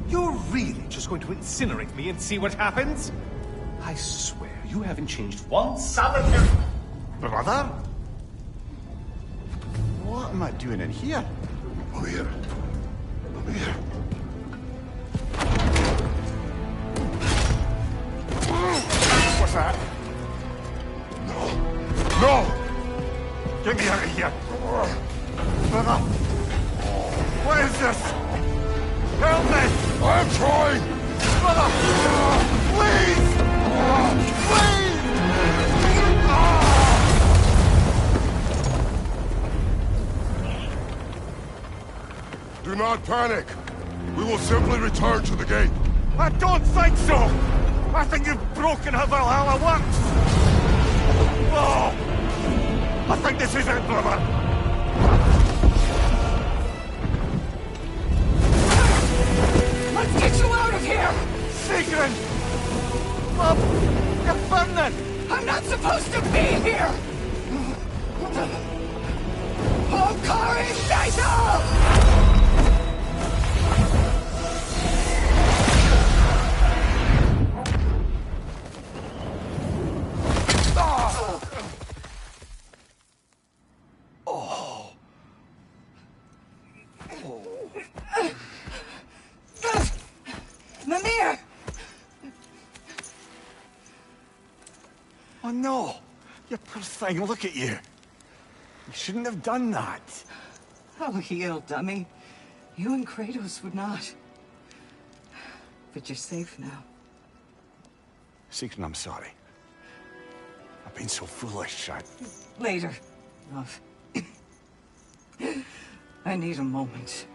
You're really just going to incinerate me and see what happens? I swear, you haven't changed one solitary... Brother? What am I doing in here? Over here. Over here. What's that? No. No! Get me out of here! Brother! What is this? Help me! I'm trying! Brother! Please! Please! Do not panic. We will simply return to the gate. I don't think so! I think you've broken how Valhalla works! This is it, brother! Let's get you out of here! Sigrun! Love, you're burning! I'm not supposed to be here! Hokari Naito! Mimir! Oh no! You poor thing, look at you! You shouldn't have done that. Oh, heal, dummy. You and Kratos would not. But you're safe now. Sigrun, I'm sorry. I've been so foolish, Later, love. I need a moment.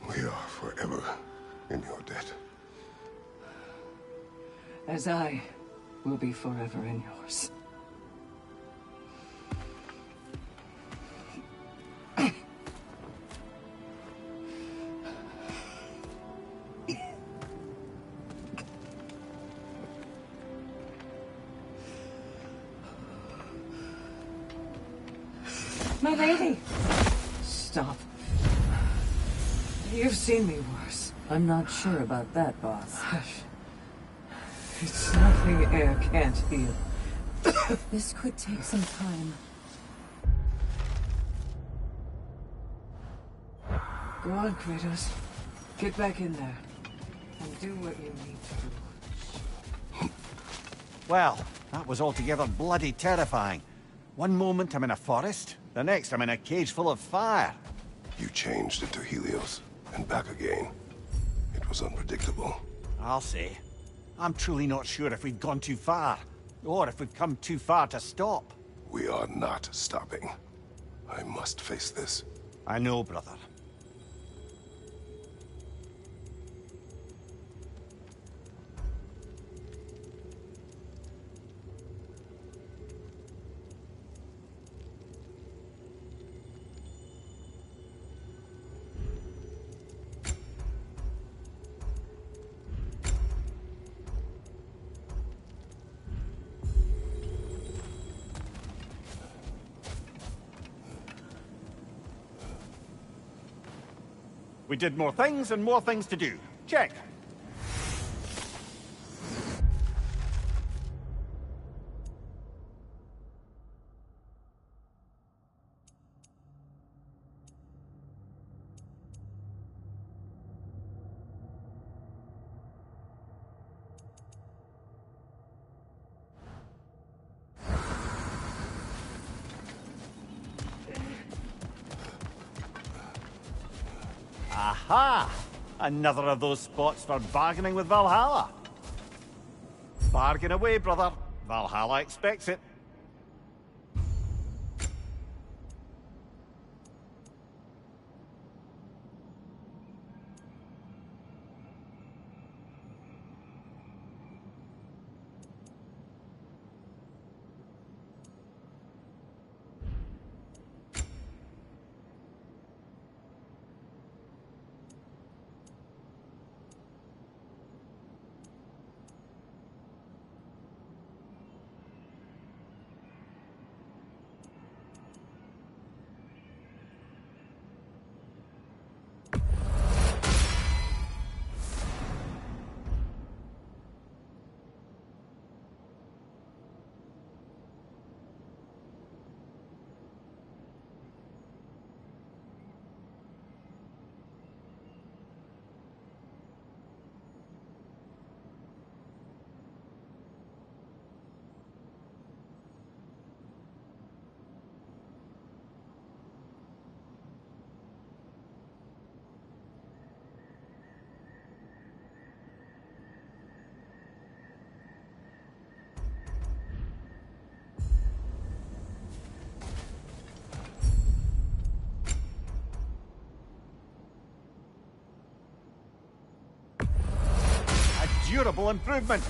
We are forever in your debt. As I will be forever in yours. My lady! Stop. You've seen me worse. I'm not sure about that, boss. Hush. It's nothing air can't heal. This could take some time. Go on, Kratos. Get back in there. And do what you need to do. Well, that was altogether bloody terrifying. One moment I'm in a forest, the next I'm in a cage full of fire. You changed into Helios, and back again. It was unpredictable. I'll say. I'm truly not sure if we've gone too far, or if we've come too far to stop. We are not stopping. I must face this. I know, brother. We did more things and more things to do. Check. Aha! Another of those spots for bargaining with Valhalla. Bargain away, brother. Valhalla expects it. durable improvement.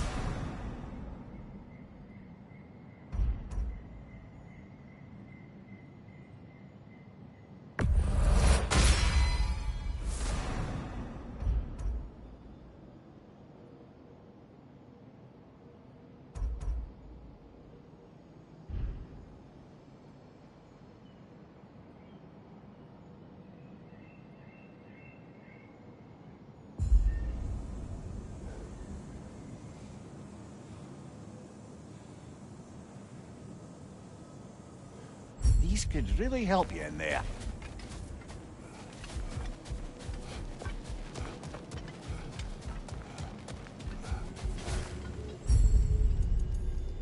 These could really help you in there.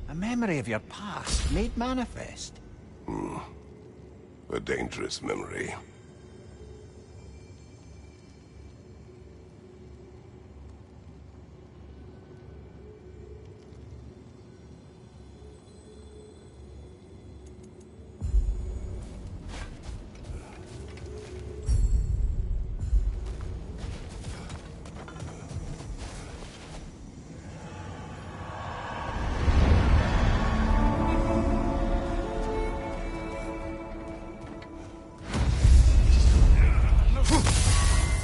A memory of your past made manifest. A dangerous memory.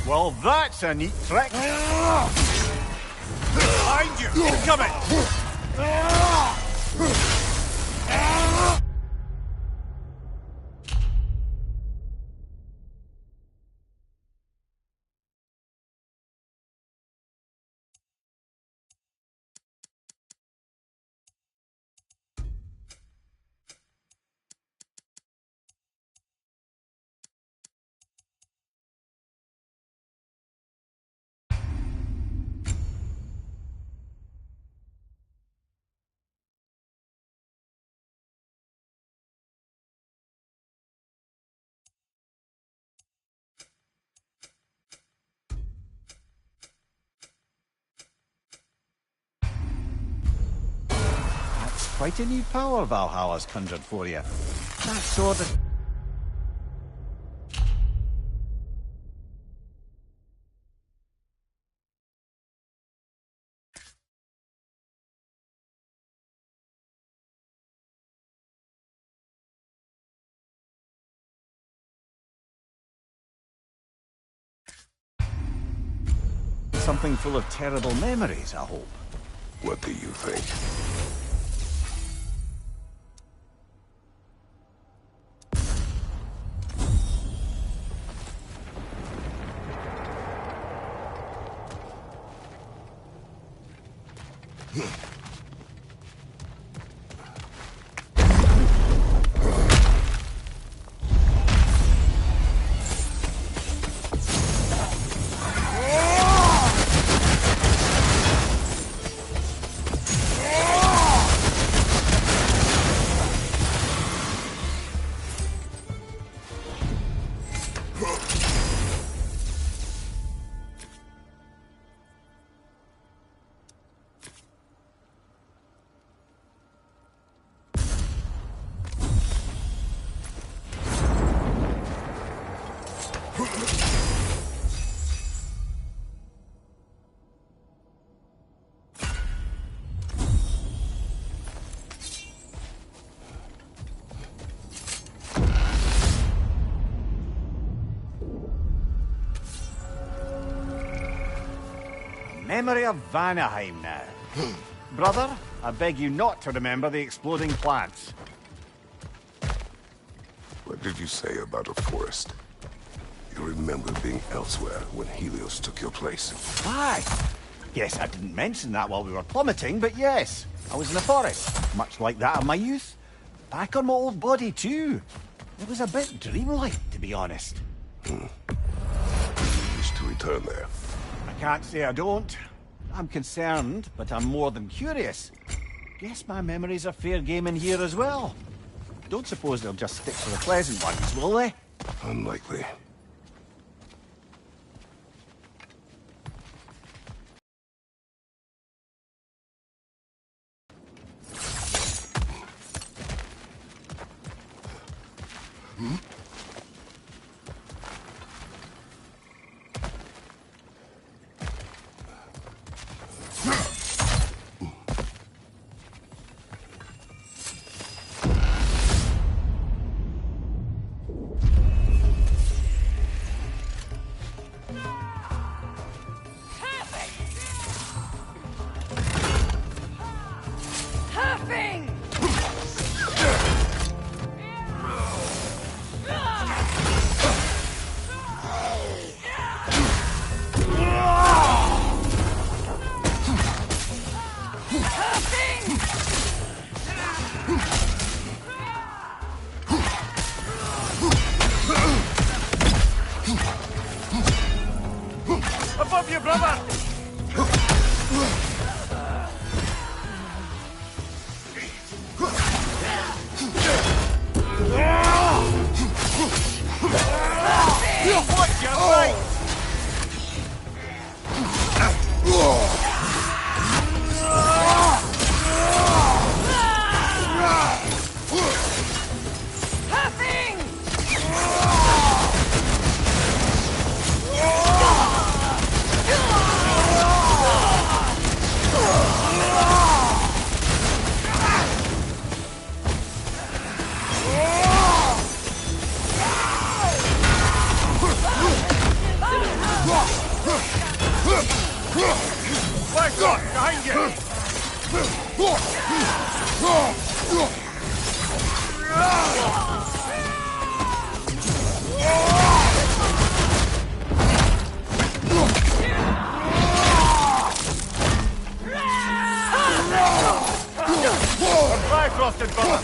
Well, that's a neat trick. Behind you! Coming! Quite a new power Valhalla's conjured for you. That sort of... Something full of terrible memories, I hope. What do you think? Memory of Vanaheim now. Brother, I beg you not to remember the exploding plants. What did you say about a forest? You remember being elsewhere when Helios took your place. Why? Yes, I didn't mention that while we were plummeting, but yes, I was in the forest, much like that of my youth. Back on my old body, too. It was a bit dreamlike, to be honest. You wish to return there? I can't say I don't. I'm concerned, but I'm more than curious. Guess my memories are fair game in here as well. Don't suppose they'll just stick to the pleasant ones, will they? Unlikely. Above you, brother! Watch your right! Behind you! Bifrosted, brother!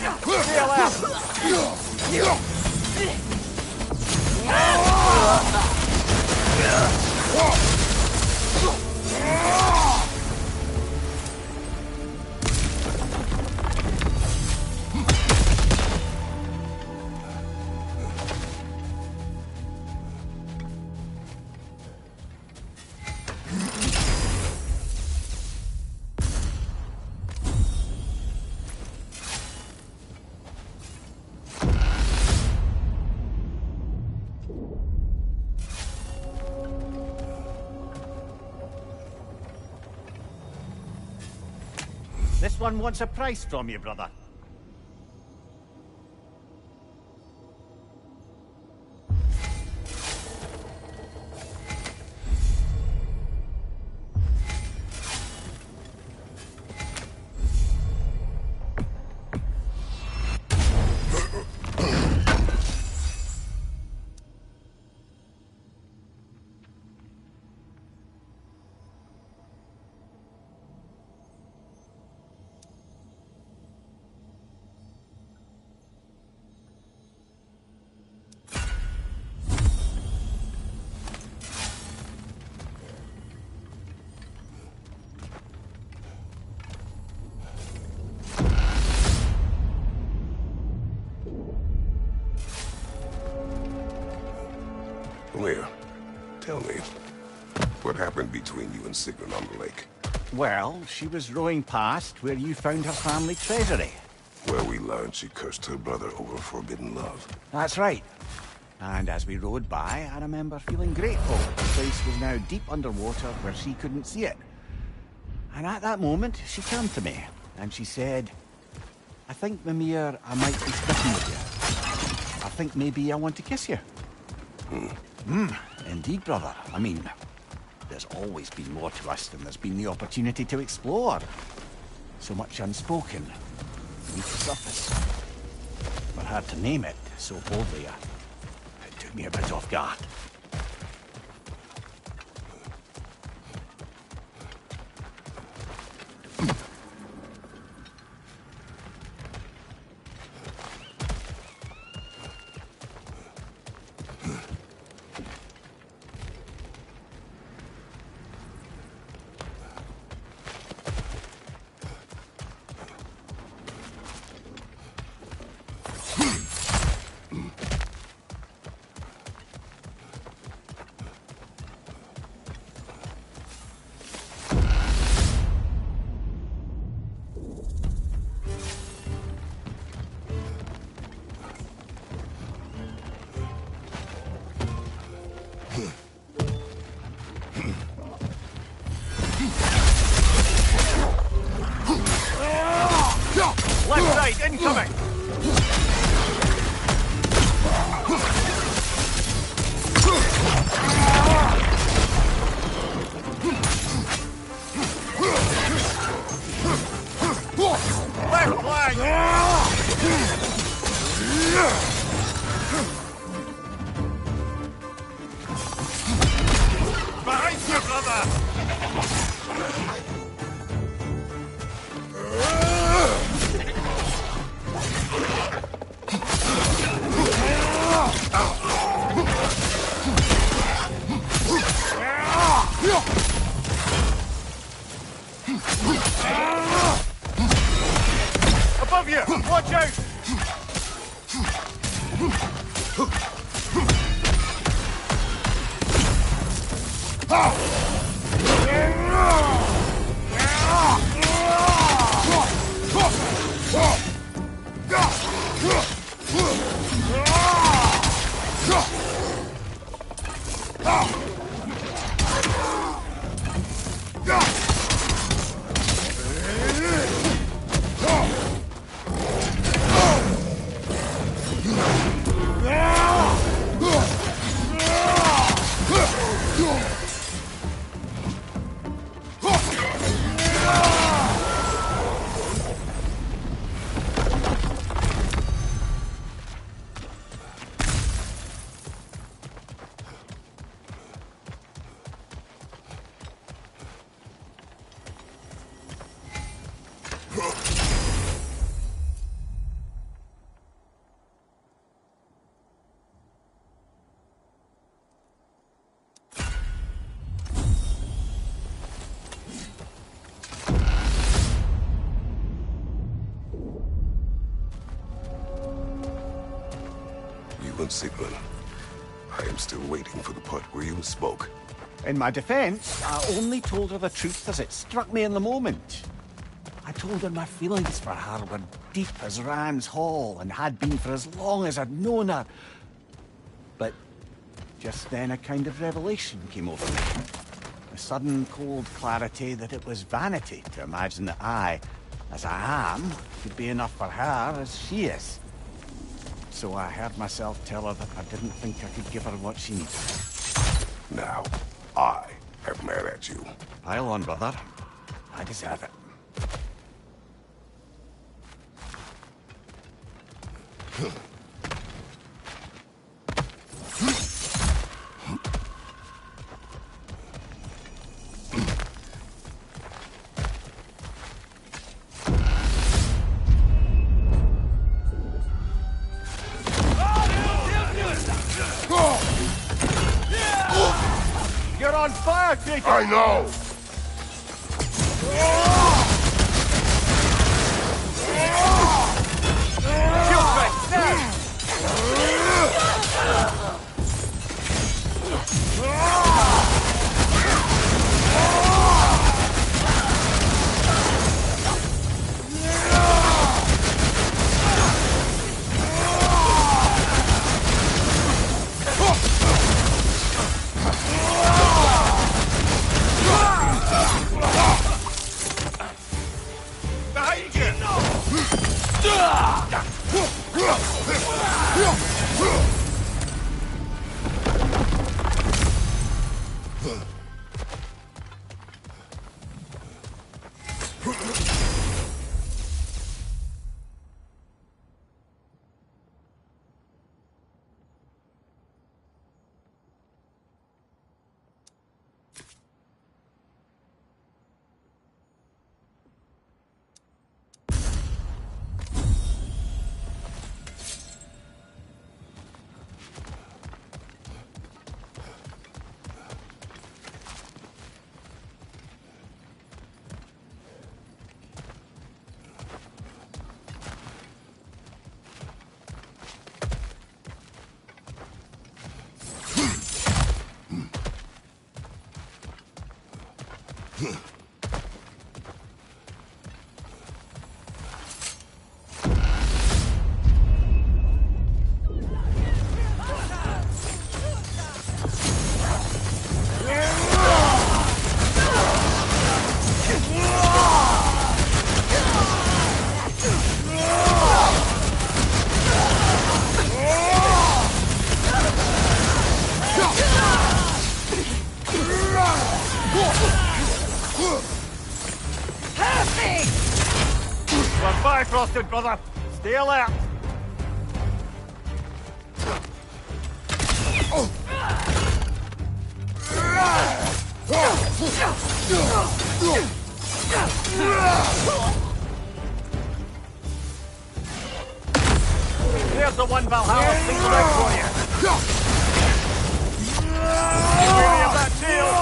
This one wants a price from you, brother. Leah, tell me, what happened between you and Sigrid on the lake? Well, she was rowing past where you found her family treasury. Where we learned she cursed her brother over forbidden love. That's right. And as we rowed by, I remember feeling grateful that the place was now deep underwater where she couldn't see it. And at that moment, she turned to me, and she said, I think, Mimir, I might be sticking with you. I think maybe I want to kiss you. Indeed, brother. I mean, there's always been more to us than there's been the opportunity to explore. So much unspoken, beneath the surface. For her to name it so boldly, it took me a bit off guard. movement, Sigrun. I am still waiting for the part where you spoke. In my defense, I only told her the truth as it struck me in the moment. I told her my feelings for her were deep as Ram's Hall and had been for as long as I'd known her. But just then a kind of revelation came over me. A sudden cold clarity that it was vanity to imagine that I, as I am, could be enough for her as she is. So I heard myself tell her that I didn't think I could give her what she needed. Now, I am mad at you. Pile on, brother. I deserve it. You're on fire, Kratos! I know! We're Bifrosted, brother. Stay alert. There's the one Valhalla singled out for you. Ready of that shield.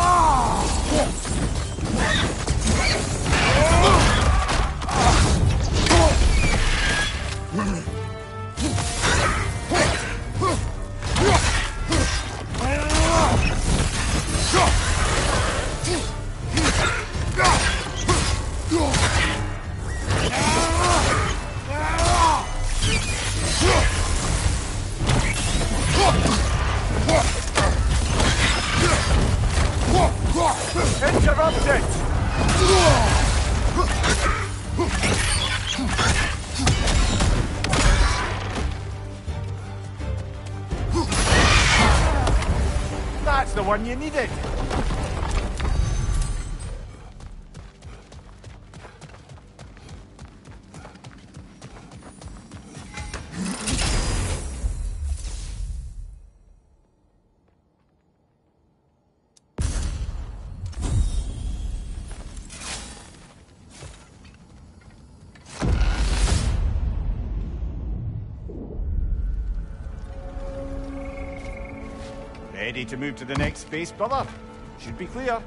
Interrupted! That's the one you needed! Ready to move to the next space, brother? Should be clear.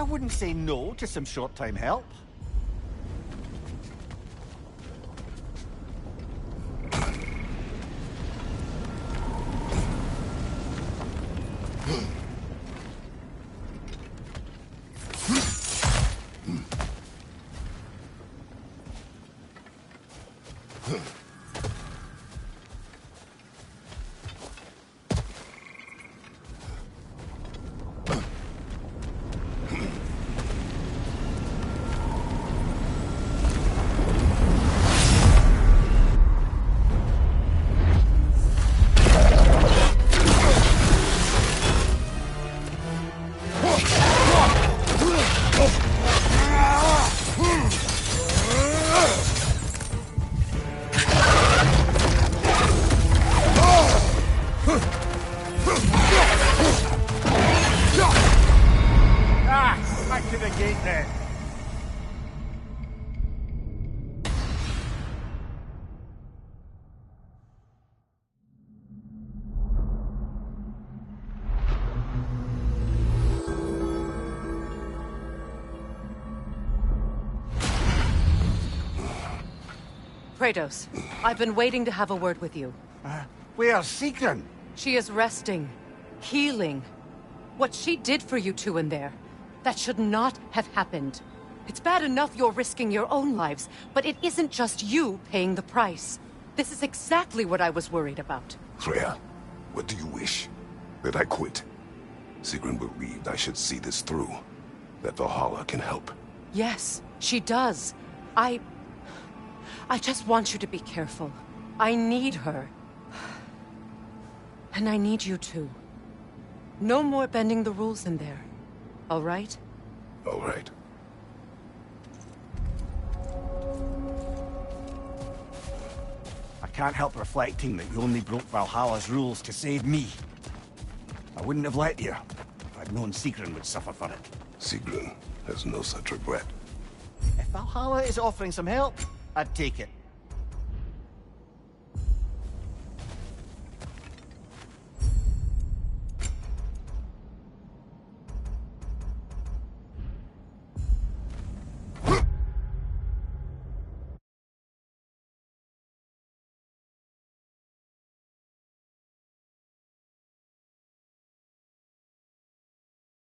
I wouldn't say no to some short-time help. Back to the gate then. Kratos, I've been waiting to have a word with you. Where's Sigrun? She is resting, healing. What she did for you two in there, that should not have happened. It's bad enough you're risking your own lives, but it isn't just you paying the price. This is exactly what I was worried about. Freya, what do you wish? That I quit? Sigrun believed I should see this through. That Valhalla can help. Yes, she does. I just want you to be careful. I need her. And I need you too. No more bending the rules in there. All right? All right. I can't help reflecting that you only broke Valhalla's rules to save me. I wouldn't have let you if I'd known Sigrun would suffer for it. Sigrun has no such regret. If Valhalla is offering some help, I'd take it.